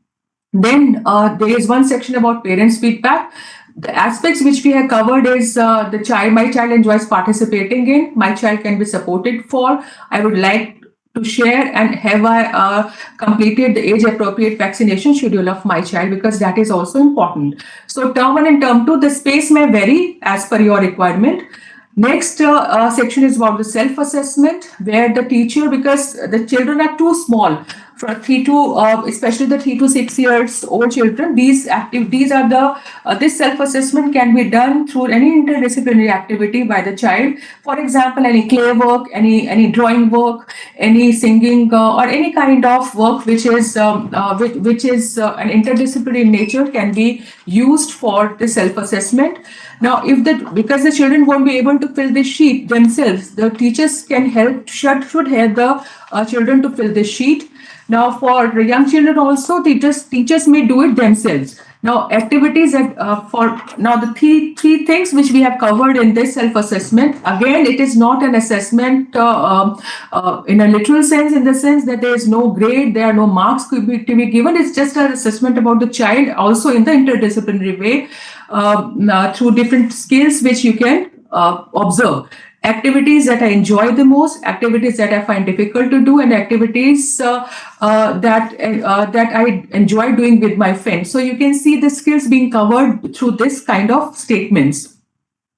Then there is one section about parents' feedback. The aspects which we have covered is my child enjoys participating in, my child can be supported for, I would like to share and have I completed the age-appropriate vaccination schedule of my child, because that is also important. So term 1 and term 2, the space may vary as per your requirement. Next section is about the self-assessment, where the teacher, because the children are too small, for 3 to especially the 3 to 6 years old children, these are the this self-assessment can be done through any interdisciplinary activity by the child. For example, any clay work, any drawing work, any singing, or any kind of work which is an interdisciplinary in nature can be used for the self-assessment. Now, because the children won't be able to fill this sheet themselves, the teachers can help, should help the children to fill this sheet. Now, for the young children also, teachers may do it themselves. Now, activities that the three things which we have covered in this self-assessment. Again, it is not an assessment in a literal sense, in the sense that there is no grade, there are no marks to be given. It's just an assessment about the child, also in the interdisciplinary way, through different skills which you can observe. Activities that I enjoy the most, activities that I find difficult to do, and activities that I enjoy doing with my friends. So you can see the skills being covered through this kind of statements.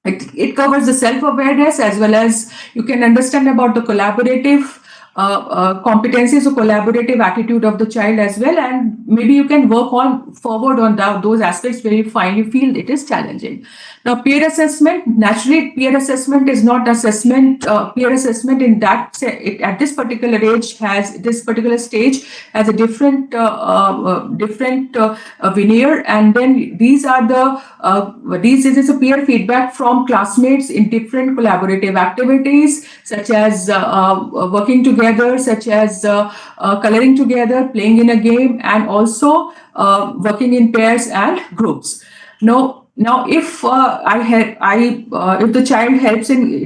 It covers the self-awareness, as well as you can understand about the collaborative competencies or collaborative attitude of the child as well, and maybe you can work on forward on those aspects where you feel it is challenging. Now, peer assessment, naturally peer assessment is not assessment, peer assessment in that at this particular age this particular stage has a different veneer, and then these is a peer feedback from classmates in different collaborative activities, such as working together, such as coloring together, playing in a game, and also working in pairs and groups. Now, if if the child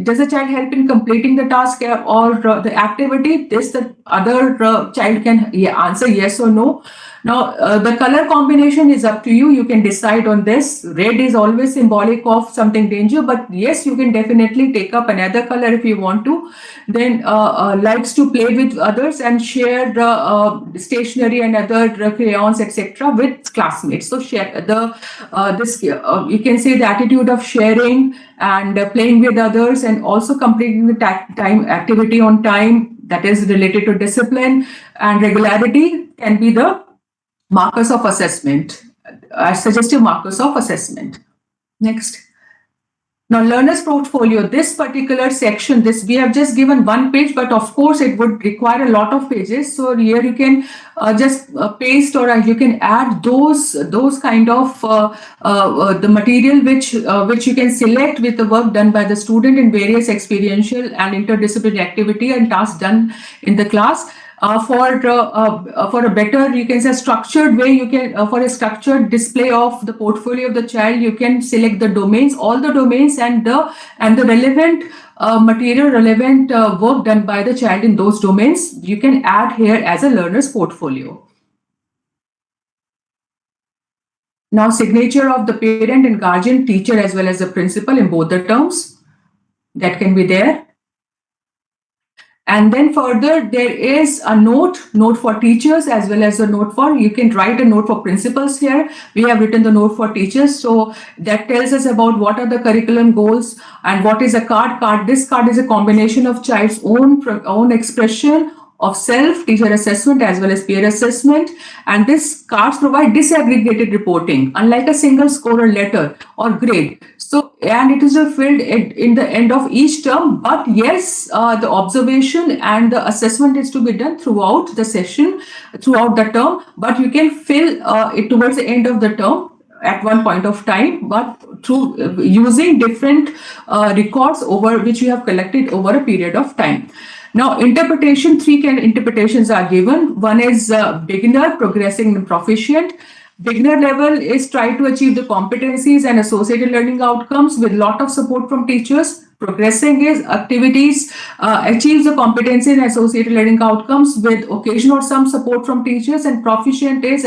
does the child help in completing the task or the activity? The other child can answer yes or no. Now, the color combination is up to you. You can decide on this. Red is always symbolic of something danger, but yes, you can definitely take up another color if you want to. Then likes to play with others and share stationery and other crayons, etc., with classmates. So share you can say the attitude of sharing and playing with others, and also completing the time activity on time, that is related to discipline and regularity, can be the markers of assessment, suggestive markers of assessment. Next. Now, learner's portfolio, this particular section, we have just given one page, but of course it would require a lot of pages. So here you can just paste, or you can add those kind of the material which you can select with the work done by the student in various experiential and interdisciplinary activity and tasks done in the class. For a better, you can say, structured way, you can for a structured display of the portfolio of the child, you can select the domains, all the domains, and the relevant material, relevant work done by the child in those domains. You can add here as a learner's portfolio. Now, signature of the parent and guardian, teacher, as well as the principal in both the terms, that can be there. And then further, there is a note for teachers, as well as a note for, you can write a note for principals here. We have written the note for teachers. So that tells us about what are the curriculum goals and what is a card. This card is a combination of child's own expression of self, teacher assessment, as well as peer assessment. And these cards provide disaggregated reporting, unlike a single score or letter or grade. So, and it is filled in the end of each term, but yes, the observation and the assessment is to be done throughout the session, throughout the term, but you can fill it towards the end of the term at one point of time, but through using different records over which you have collected over a period of time. Now, interpretation, three kind of interpretations are given. One is beginner, progressing, and proficient. Beginner level is try to achieve the competencies and associated learning outcomes with lot of support from teachers. Progressing is activities achieves the competency and associated learning outcomes with occasional or some support from teachers. And proficient is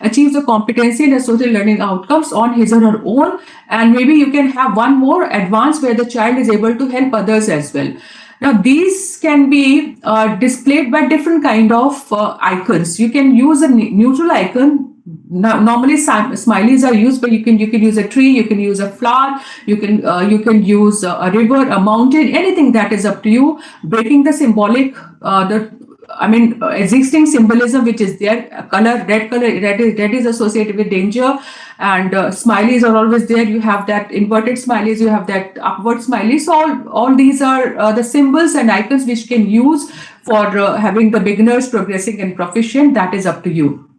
achieves the competency and associated learning outcomes on his or her own. And maybe you can have one more, advanced, where the child is able to help others as well. Now, these can be displayed by different kind of icons. You can use a neutral icon. Normally, smileys are used, but you can use a tree, you can use a flower, you can use a river, a mountain, anything that is up to you. Breaking the symbolic, existing symbolism which is there. Red color, red is associated with danger, and smileys are always there. You have that inverted smileys, you have that upward smiley. So all these are the symbols and icons which can use for having the beginners, progressing, and proficient. That is up to you.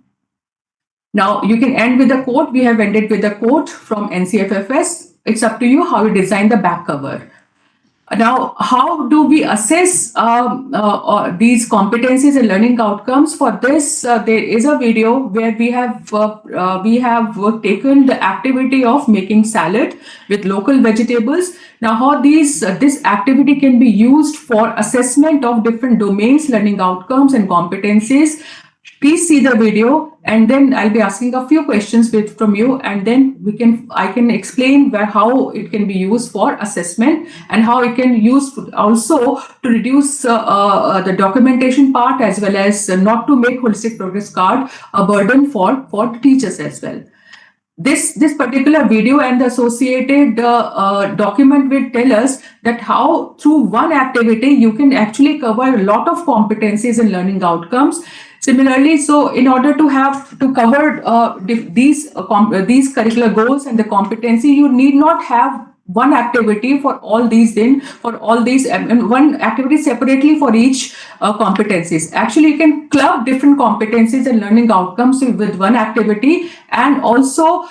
Now you can end with a quote. We have ended with a quote from NCFFS. It's up to you how you design the back cover. Now, how do we assess these competencies and learning outcomes? For this, there is a video where we have taken the activity of making salad with local vegetables. Now, how this activity can be used for assessment of different domains, learning outcomes, and competencies. Please see the video, and then I'll be asking a few questions from you, and then I can explain how it can be used for assessment and how it can use also to reduce the documentation part, as well as not to make holistic progress card a burden for teachers as well. This particular video and the associated document will tell us that how through one activity you can actually cover a lot of competencies and learning outcomes. Similarly, so in order to cover these curricular goals and the competency, you need not have one activity for all these and one activity separately for each competencies. Actually, you can club different competencies and learning outcomes with one activity, and also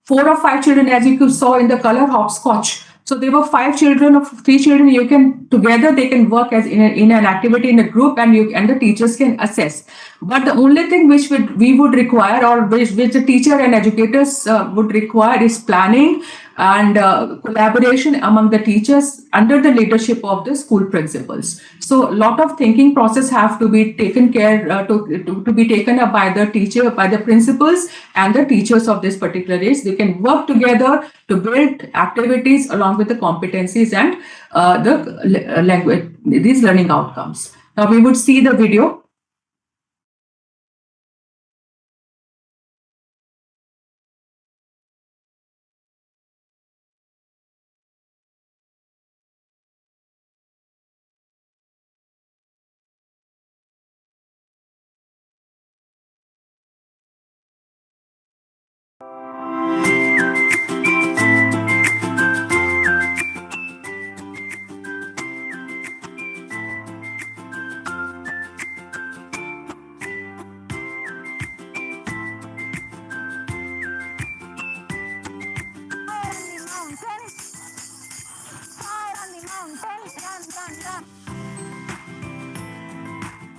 4 or 5 children, as you saw in the color hopscotch. So there were 5 children or 3 children. You can together they can work as in an activity in a group, and the teachers can assess. But the only thing which we would require, or which the teacher and educators would require, is planning and collaboration among the teachers under the leadership of the school principals. So a lot of thinking process have to be taken care to be taken up by the teacher, by the principals and the teachers of this particular age. They can work together to build activities along with the competencies and the language, these learning outcomes. Now we would see the video.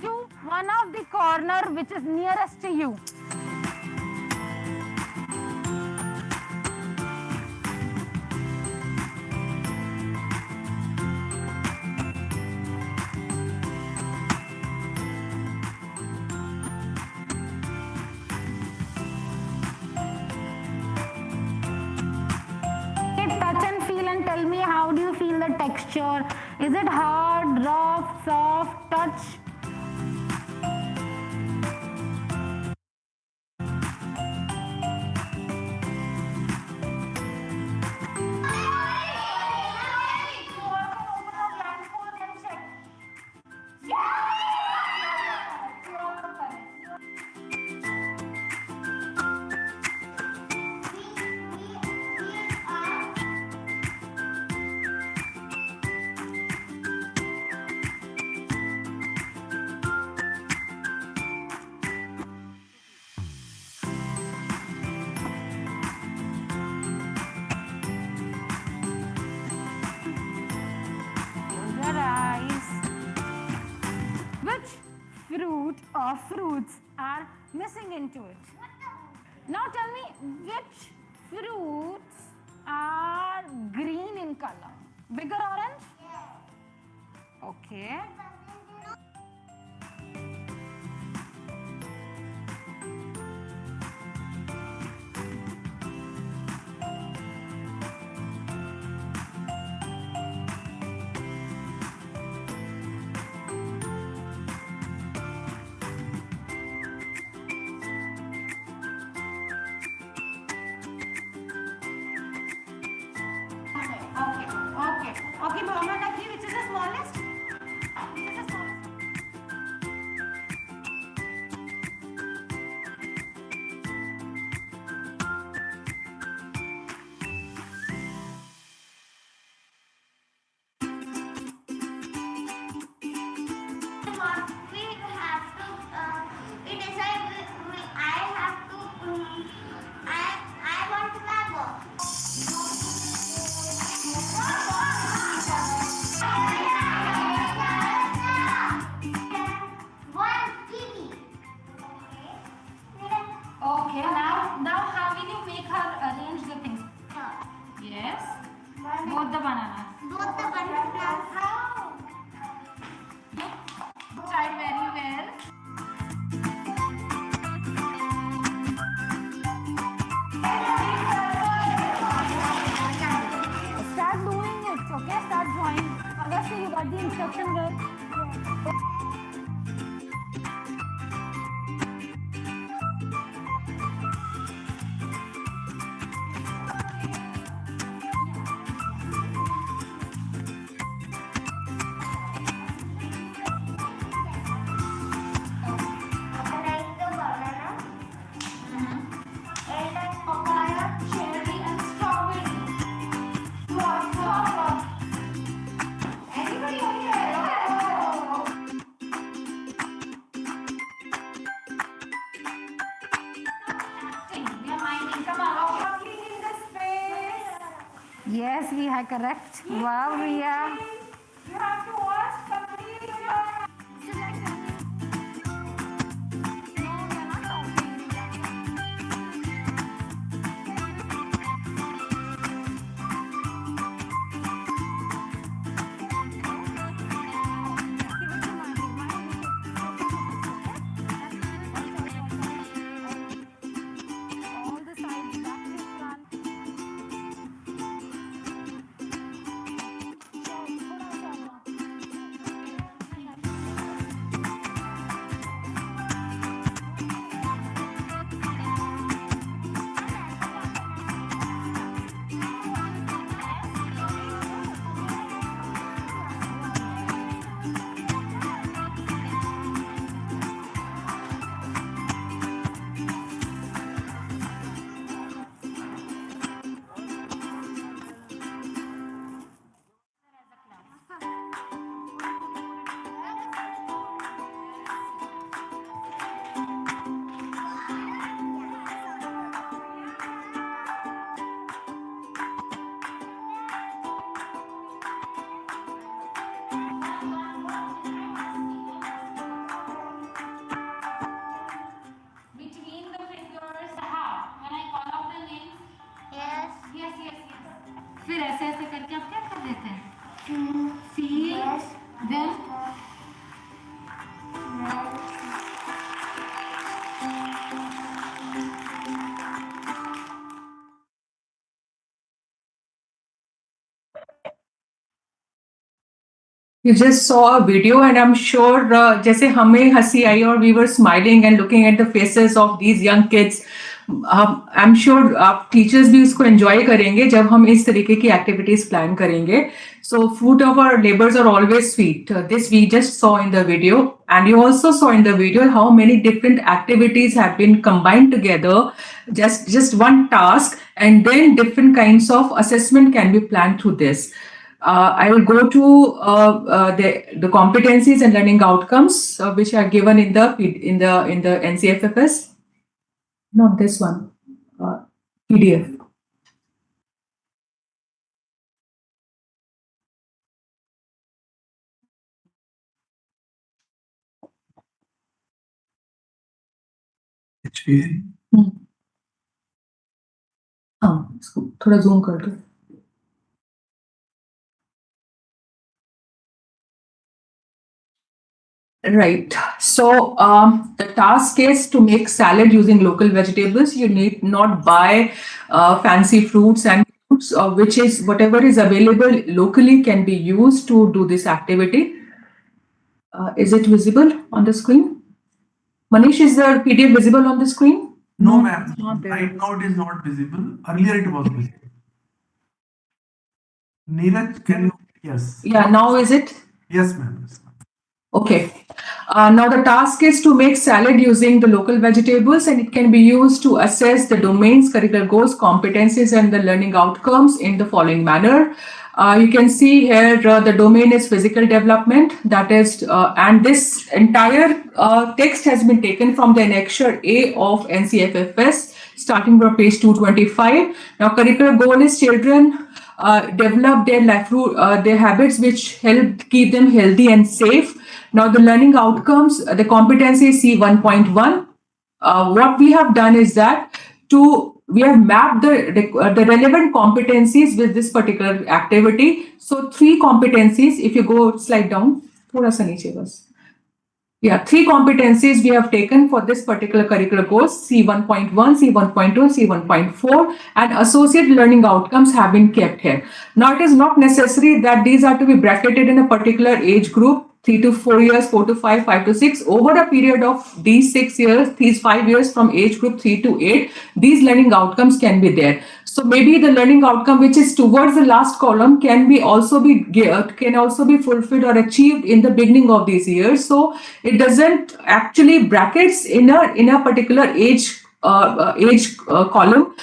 To one of the corner which is nearest to you. Touch and feel and tell me, how do you feel the texture? Is it hard, rough, soft, touch? Fruit or fruits are missing into it. Now tell me, which fruits are green in color? Bigger orange? Okay. Okay, now how will you make her arrange the things? Yes. Both the bananas. Both the bananas. How? Tried very well. Start doing it, okay? Start drawing. Obviously, you got the instruction there. Like the banana and like papaya. Cherry and strawberry. Wow. Anybody over here? We are minding. Come on. Cleaning the space. Yes, we are correct. Wow, Ria. You have to wash complete your. All the sides, back to front. Between the fingers, how? When I call out the names, Yes. yes. फिर ऐसे ऐसे करके आप क्या कर देते हैं? Feel, Yes. then You just saw a video, and I'm sure जैसे हमें हंसी आई और we were smiling and looking at the faces of these young kids. I'm sure आप teachers भी इसको enjoy करेंगे जब हम इस तरीके की activities plan करेंगे. So fruit of our labors are always sweet. This we just saw in the video, and you also saw in the video how many different activities have been combined together. Just one task, and then different kinds of assessment can be planned through this. I will go to the competencies and learning outcomes which are given in the NCFFS. Not this one, PDF. हाँ, इसको थोड़ा zoom कर दो. Right. So the task is to make salad using local vegetables. You need not buy fancy fruits and fruits, which is whatever is available locally can be used to do this activity. Is it visible on the screen? Manish, is the PDF visible on the screen? No, ma'am. not there. Right now it is not visible. Earlier it was visible. Neeraj, can you? Yes. Yeah, now is it? Yes, ma'am. Okay. Now the task is to make salad using the local vegetables, and it can be used to assess the domains, curricular goals, competencies, and the learning outcomes in the following manner. You can see here the domain is physical development, that is, and this entire text has been taken from the annexure A of NCFFS, starting from page 225. Now, curricular goal is children develop their habits which help keep them healthy and safe. Now, the learning outcomes, the competency is C 1.1. what we have done is that we have mapped the relevant competencies with this particular activity. So 3 competencies, if you go slide down, thoda sa niche bas. Yeah, 3 competencies we have taken for this particular curricular course, C1.1, C1.2, C1.4, and associate learning outcomes have been kept here. Now, it is not necessary that these are to be bracketed in a particular age group, 3 to 4 years, 4 to 5, 5 to 6. Over a period of these 6 years, these 5 years from age group 3 to 8, these learning outcomes can be there. So maybe the learning outcome which is towards the last column can also be fulfilled or achieved in the beginning of these years. So it doesn't actually brackets in a particular age column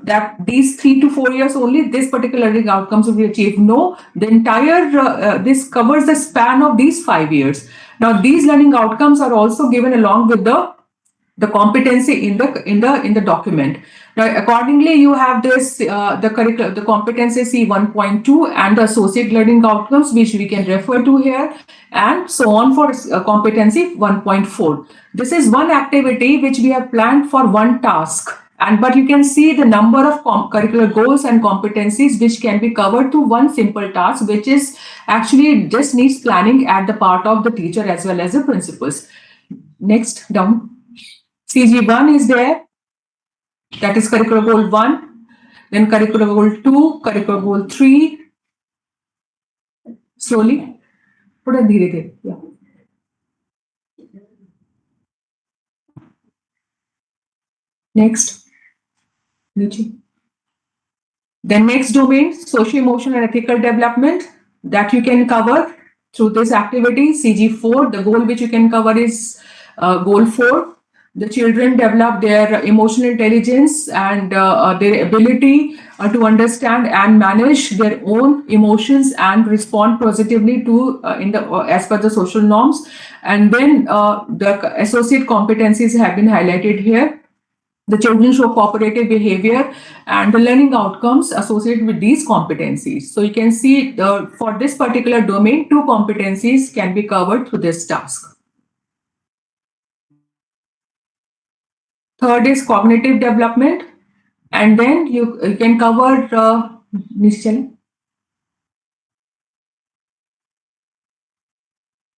that these 3 to 4 years only this particular learning outcomes will be achieved. No, the entire this covers the span of these 5 years. Now these learning outcomes are also given along with the competency in the document. Now, accordingly, you have this the competency C1.2 and the associate learning outcomes, which we can refer to here, and so on for competency 1.4. This is one activity which we have planned for one task. But you can see the number of curricular goals and competencies which can be covered to one simple task, which is actually just needs planning at the part of the teacher as well as the principals. Next, down. CG1 is there, that is curricular goal 1, then curricular goal 2, curricular goal 3. Slowly, thoda dheere dheere, yeah. Next, then next domain, socio-emotional and ethical development, that you can cover through this activity. CG4, the goal which you can cover is goal 4. The children develop their emotional intelligence and their ability to understand and manage their own emotions and respond positively to as per the social norms. And then the associate competencies have been highlighted here. The children show cooperative behavior and the learning outcomes associated with these competencies. So you can see for this particular domain, 2 competencies can be covered through this task. Third is cognitive development, and then you can cover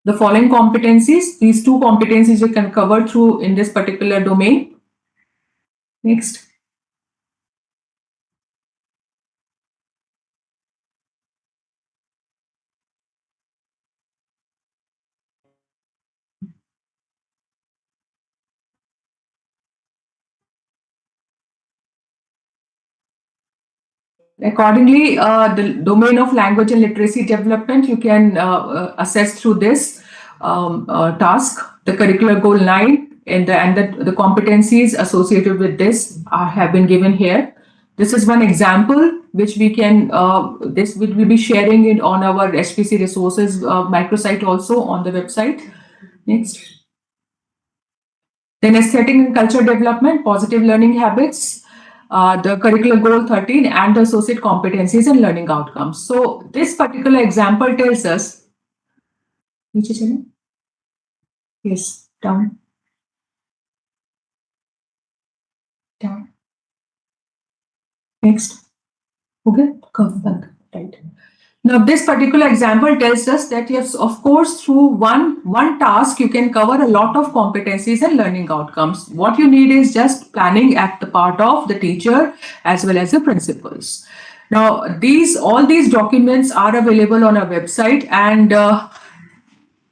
the following competencies. These 2 competencies you can cover through in this particular domain. Next. Accordingly, the domain of language and literacy development, you can assess through this task. The curricular goal 9 and the competencies associated with this have been given here. This is one example which we can, this will be sharing it on our HPC resources microsite also on the website. Next. Then aesthetic and culture development, positive learning habits, the curricular goal 13 and the associate competencies and learning outcomes. So this particular example tells us, yes, down. Next. Okay, come back, right. Now, this particular example tells us that yes, of course, through one task, you can cover a lot of competencies and learning outcomes. What you need is just planning at the part of the teacher as well as the principals. Now, all these documents are available on our website, and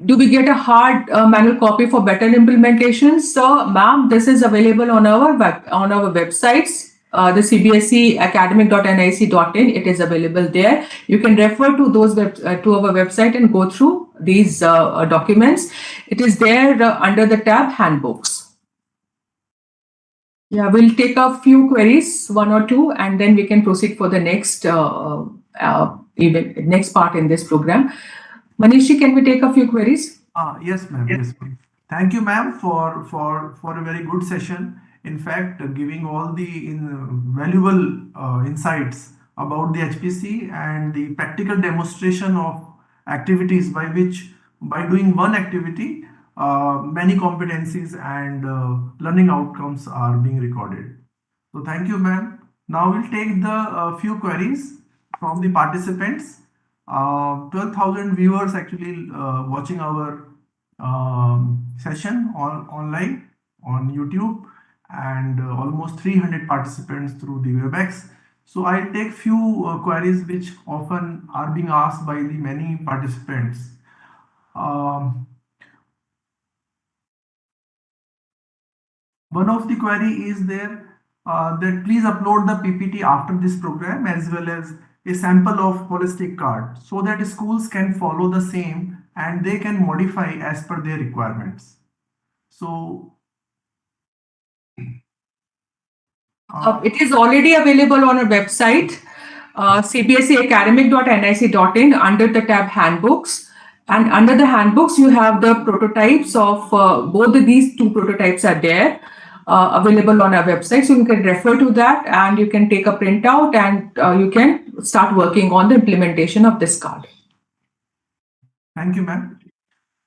do we get a hard manual copy for better implementation? So, ma'am, this is available on our websites. The CBSE academic.nic.in, it is available there. You can refer to those to our website and go through these documents. It is there under the tab handbooks. Yeah, we'll take a few queries, 1 or 2, and then we can proceed for the next next part in this program. Manishi, can we take a few queries? Yes, ma'am. Yes, ma'am. Thank you, ma'am, for a very good session. In fact, giving all the valuable insights about the HPC and the practical demonstration of activities by doing one activity, many competencies and learning outcomes are being recorded. So thank you, ma'am. Now we'll take the few queries from the participants. 12,000 viewers actually watching our session online on YouTube, and almost 300 participants through the WebEx. So I'll take few queries which often are being asked by the many participants. One of the query is there that please upload the PPT after this program as well as a sample of holistic card so that schools can follow the same and they can modify as per their requirements. So It is already available on our website, cbseacademic.nic.in, under the tab handbooks. And under the handbooks, you have the prototypes of both these two prototypes are there available on our website. So you can refer to that and you can take a printout and you can start working on the implementation of this card. thank you, ma'am.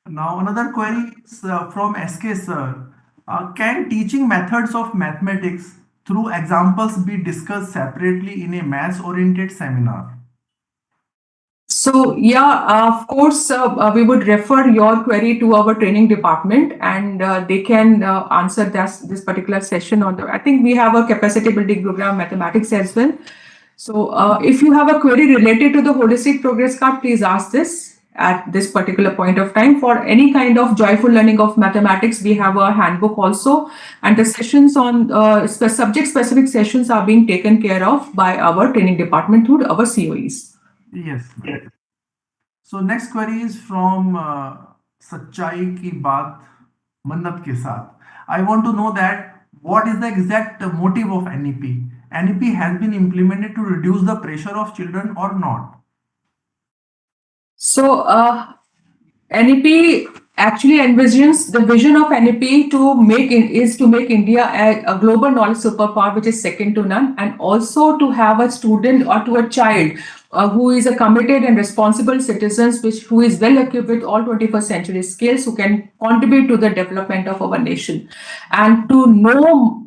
Now another query is from SK sir. Can teaching methods of mathematics through examples be discussed separately in a maths-oriented seminar? So yeah, of course, we would refer your query to our training department, and they can answer this particular session on the. I think we have a capacity building program mathematics as well. So if you have a query related to the holistic progress card, please ask this at this particular point of time. For any kind of joyful learning of mathematics, we have a handbook also, and the sessions on the subject specific sessions are being taken care of by our training department through our COEs. Yes. So next query is from सच्चाई की बात मन्नत के साथ. I want to know that what is the exact motive of NEP? NEP has been implemented to reduce the pressure of children or not? So NEP actually envisions the vision of NEP is to make India a global knowledge superpower, which is second to none, and also to have a student or to a child who is a committed and responsible citizens, who is well equipped with all 21st century skills, who can contribute to the development of our nation. And to know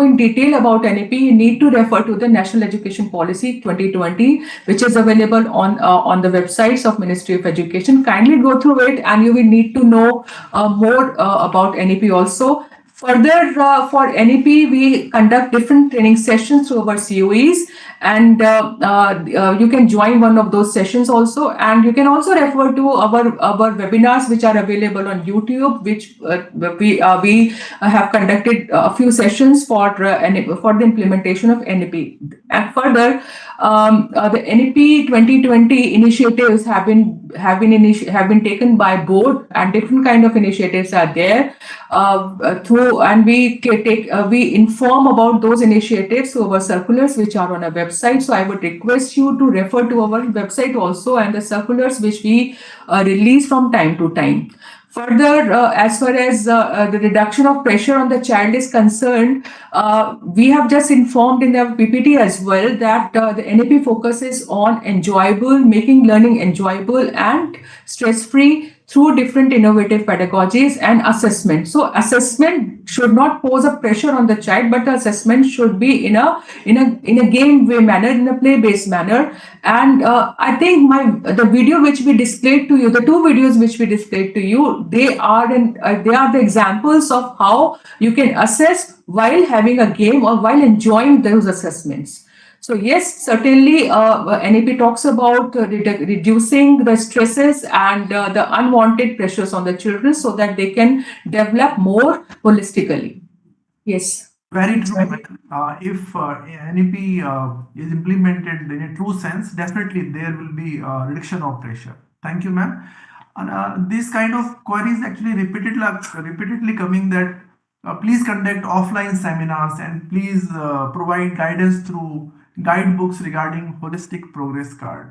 in detail about NEP, you need to refer to the National Education Policy 2020, which is available on the websites of Ministry of Education. Kindly go through it, and you will need to know more about NEP also. Further, for NEP, we conduct different training sessions through our COEs, and you can join one of those sessions also. And you can also refer to our webinars, which are available on YouTube, which we have conducted a few sessions for the implementation of NEP. And further, the NEP 2020 initiatives have been taken by board, and different kind of initiatives are there and we inform about those initiatives through our circulars, which are on our website. So I would request you to refer to our website also, and the circulars which we release from time to time. Further, as far as the reduction of pressure on the child is concerned, we have just informed in the PPT as well that the NEP focuses on making learning enjoyable and stress-free through different innovative pedagogies and assessment. So assessment should not pose a pressure on the child, but the assessment should be in a game way manner, in a play-based manner. And I think the video which we displayed to you, the two videos which we displayed to you, they are the examples of how you can assess while having a game or while enjoying those assessments. So yes, certainly NEP talks about reducing the stresses and the unwanted pressures on the children so that they can develop more holistically. Yes. Very true. If NEP is implemented in a true sense, definitely there will be a reduction of pressure. Thank you, ma'am. And this kind of queries actually repeatedly coming that please conduct offline seminars and please provide guidance through guidebooks regarding holistic progress card.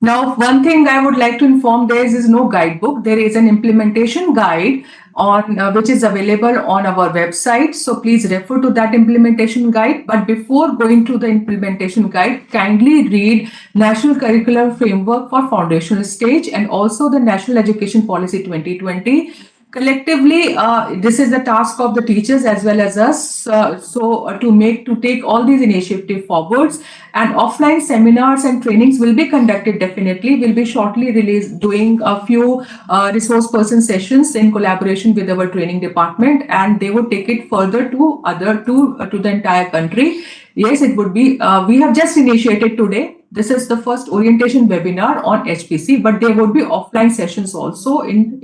Now, one thing I would like to inform, there is no guidebook. There is an implementation guide on which is available on our website. So please refer to that implementation guide. But before going to the implementation guide, kindly read National Curricular Framework for Foundational Stage and also the National Education Policy 2020. Collectively, this is the task of the teachers as well as us. To take all these initiatives forwards, and offline seminars and trainings will be conducted. Definitely, will be shortly released, doing a few resource person sessions in collaboration with our training department, and they would take it further to the entire country. Yes, it would be. We have just initiated today. This is the first orientation webinar on HPC, but there would be offline sessions also in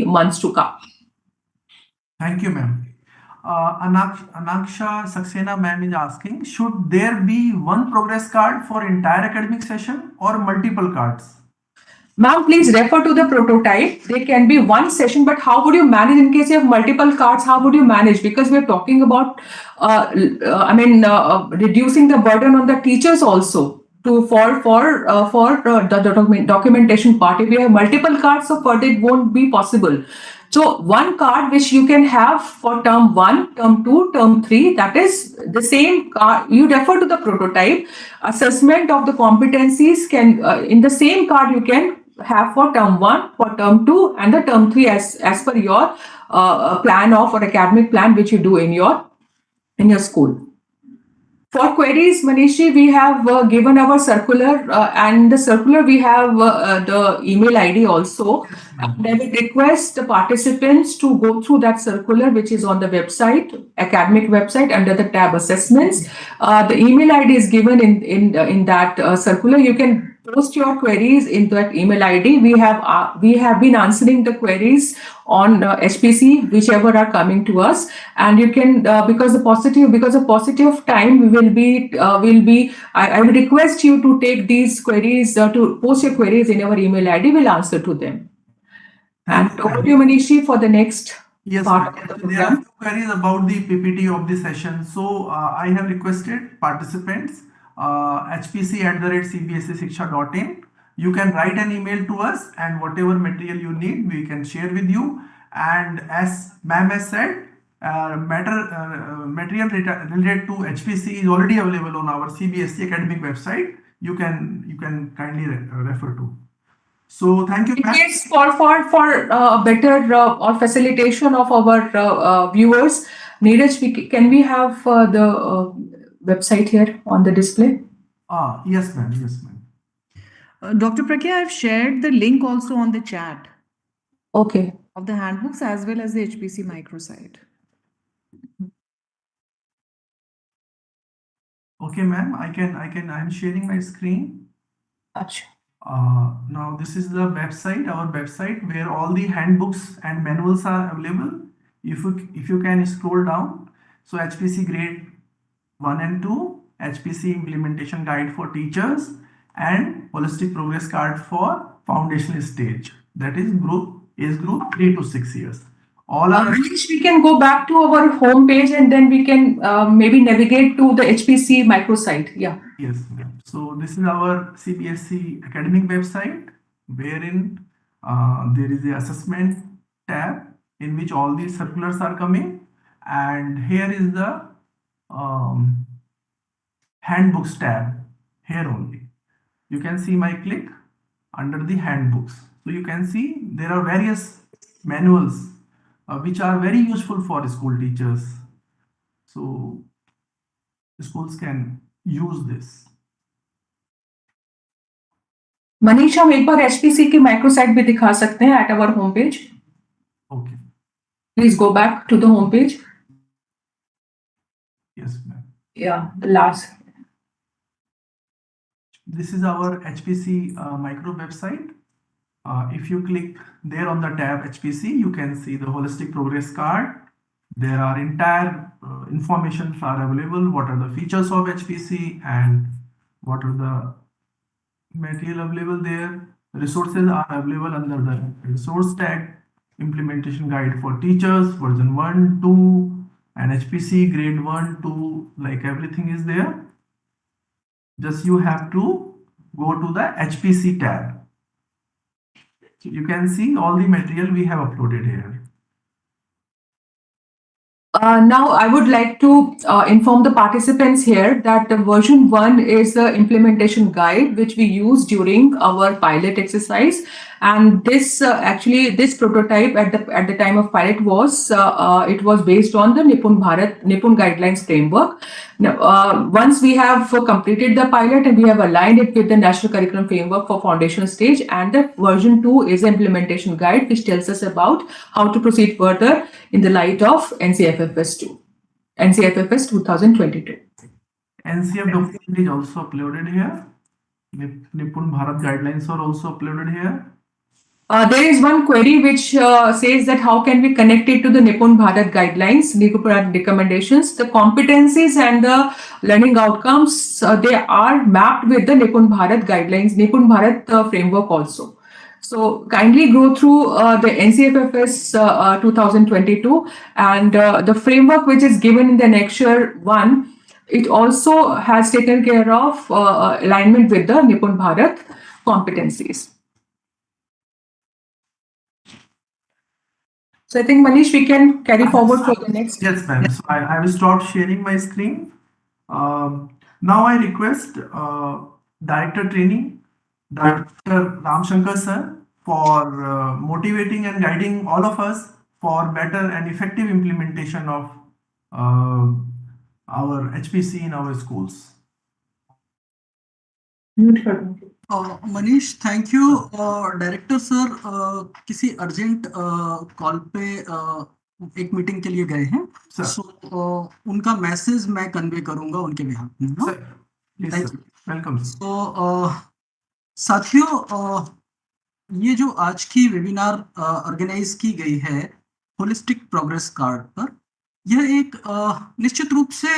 months to come. Thank you, ma'am. Anaksha Saxena ma'am is asking, should there be one progress card for entire academic session or multiple cards? Ma'am, please refer to the prototype. There can be one session, but how would you manage in case you have multiple cards? How would you manage? Because we're talking about, reducing the burden on the teachers also for the documentation part. If we have multiple cards, so further it won't be possible. So one card which you can have for term 1, term 2, term 3, that is the same card. You refer to the prototype. Assessment of the competencies can in the same card you can have for term 1, for term 2, and the term 3 as per your plan of or academic plan which you do in your school. For queries, Manishi, we have given our circular, and the circular we have the email ID also. And I would request the participants to go through that circular, which is on the website, academic website, under the tab assessments. The email ID is given in that circular. You can post your queries in that email ID. We have been answering the queries on HPC, whichever are coming to us, and you can because of positive time, we will be I will request you to take these queries to post your queries in our email ID. We'll answer to them. And over to you, Manishi, for the next part of the There are program. few queries about the PPT of the session. So I have requested participants hpc@cbsesiksha.in. You can write an email to us, and whatever material you need, we can share with you. And as ma'am has said, material related to HPC is already available on our CBSE academic website. You can kindly refer to. So thank you, ma'am. Yes, for better or facilitation of our viewers, Neeraj, can we have the website here on the display? Yes, ma'am. Yes, ma'am. Dr. Pragya, I've shared the link also on the chat Okay. of the handbooks as well as the HPC microsite. Okay, ma'am. I'm sharing my screen. Achha. Now this is the website, our website, where all the handbooks and manuals are available. If you can scroll down, so HPC grade 1 and 2, HPC implementation guide for teachers, and holistic progress card for foundational stage. That is age group 3 to 6 years. All are Manish, we can go back to our home page and then we can maybe navigate to the HPC microsite. Yeah. Yes, ma'am. So this is our CBSE academic website, wherein there is the assessment tab in which all these circulars are coming, and here is the handbooks tab here only. You can see my click under the handbooks. So you can see there are various manuals which are very useful for school teachers. So schools can use this. Manish, हम एक बार HPC की microsite भी दिखा सकते हैं at our homepage. Okay. Please go back to the homepage. Yes, ma'am. Yeah, the last. This is our HPC micro website. If you click there on the tab HPC, you can see the holistic progress card. There are entire informations are available. What are the features of HPC and what are the material available there. Resources are available under the resource tag. Implementation guide for teachers version 1, 2, and HPC grade 1, 2, like everything is there. Just you have to go to the HPC tab. You can see all the material we have uploaded here. Now, I would like to inform the participants here that the version 1 is the implementation guide which we use during our pilot exercise. And this this prototype at the time of pilot was it was based on the Nippon Guidelines framework. Now, once we have completed the pilot and we have aligned it with the National Curriculum Framework for foundational stage, and the version 2 is the implementation guide which tells us about how to proceed further in the light of NCFFS 2022. NCF document is also uploaded here. Nippon Bharat guidelines are also uploaded here. There is one query which says that how can we connect it to the Nippon Bharat guidelines, Nippon Bharat recommendations. The competencies and the learning outcomes, they are mapped with the Nippon Bharat guidelines, Nippon Bharat framework also. So kindly go through the NCFFS 2022 and the framework which is given in the Annexure 1. It also has taken care of alignment with the Nippon Bharat competencies. So I think, Manish, we can carry forward for the next. Yes, ma'am. So I will stop sharing my screen. Now I request Director Training, Dr. Ramshankar sir, for motivating and guiding all of us for better and effective implementation of our HPC in our schools. Manish thank you director sir किसी urgent call पे एक meeting के लिए गए हैं सो उनका message मैं convey करूंगा उनके बिहाफ में। वेलकम। सो साथियों ये जो आज की वेबिनार ऑर्गेनाइज की गई है होलिस्टिक प्रोग्रेस कार्ड पर, यह एक निश्चित रूप से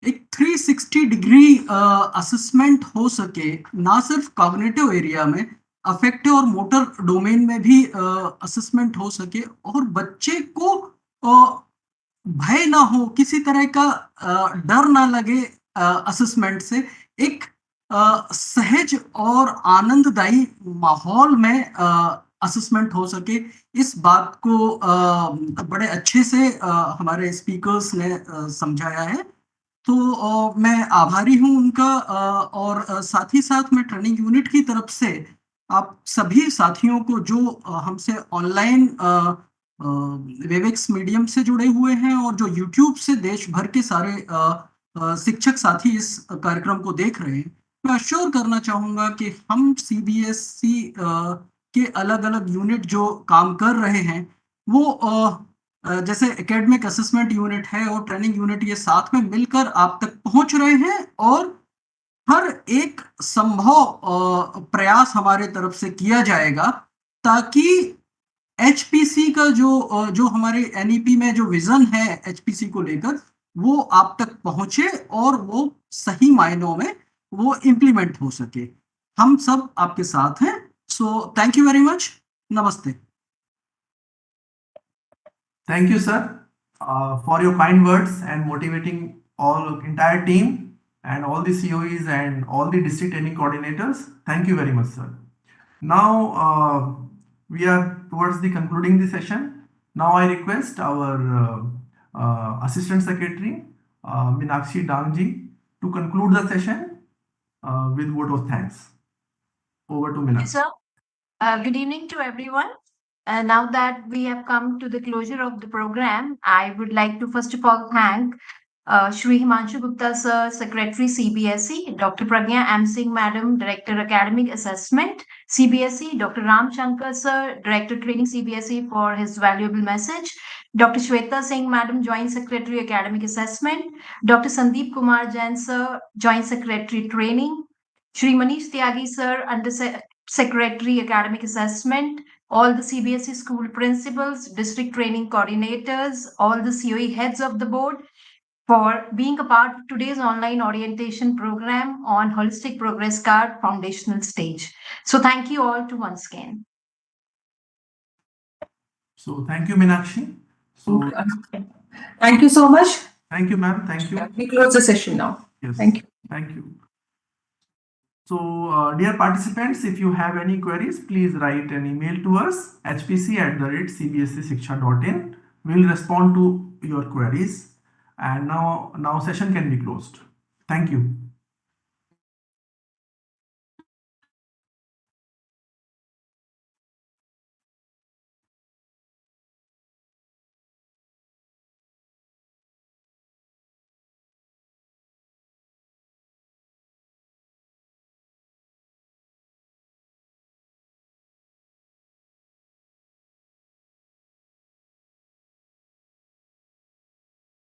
एक 360 डिग्री असेसमेंट हो सके, ना सिर्फ कॉग्निटिव एरिया में, अफेक्टिव और मोटर डोमेन में भी असेसमेंट हो सके और बच्चे को भय ना हो, किसी तरह का डर ना लगे असेसमेंट से, एक सहज और आनंददायी माहौल में असेसमेंट हो सके, इस बात को बड़े अच्छे से हमारे स्पीकर्स ने समझाया है। तो मैं आभारी हूं उनका और साथ ही साथ मैं ट्रेनिंग यूनिट की तरफ से आप सभी साथियों को जो हमसे ऑनलाइन वेबएक्स मीडियम से जुड़े हुए हैं और जो यूट्यूब से देश भर के सारे शिक्षक साथी इस कार्यक्रम को देख रहे हैं, मैं अश्योर करना चाहूँगा कि हम सीबीएसई के अलग अलग यूनिट जो काम कर रहे हैं वो जैसे एकेडमिक असेसमेंट यूनिट है और ट्रेनिंग यूनिट, ये साथ में मिलकर आप तक पहुंच रहे हैं और हर एक संभव प्रयास हमारे तरफ से किया जाएगा ताकि एचपीसी का जो हमारे एनईपी में जो विजन है एचपीसी को लेकर, वो आप तक पहुंचे और वो सही मायनों में वो इम्प्लीमेंट हो सके। हम सब आपके साथ हैं। So thank you very much. नमस्ते। Thank you, sir, for your kind words and motivating all entire team and all the COEs and all the district training coordinators. Thank you very much, sir. Now we are towards the concluding the session. Now I request our Assistant Secretary Meenakshi Dangji to conclude the session with vote of thanks. Over to Meenakshi. Sir, good evening to everyone. Now that we have come to the closure of the program, I would like to first of all thank Shri Himanshu Gupta sir, Secretary CBSE, Dr. Pragya M. Singh Madam, Director Academic Assessment CBSE, Dr. Ram Shankar sir, Director Training CBSE for his valuable message, Dr. Shweta Singh Madam, Joint Secretary Academic Assessment, Dr. Sandeep Kumar Jain sir, Joint Secretary Training, Shri Manish Tyagi sir, Under Secretary Academic Assessment, all the CBSE school principals, district training coordinators, all the COE heads of the board for being a part of today's online orientation program on Holistic Progress Card Foundational Stage. So thank you all to once again. So thank you, Meenakshi. So thank you so much. Thank you, ma'am. Thank you. We close the session now. Yes. Thank you. Thank you. So, dear participants, if you have any queries, please write an email to us, hpc@cbsesiksha.in. We'll respond to your queries. And now session can be closed. Thank you.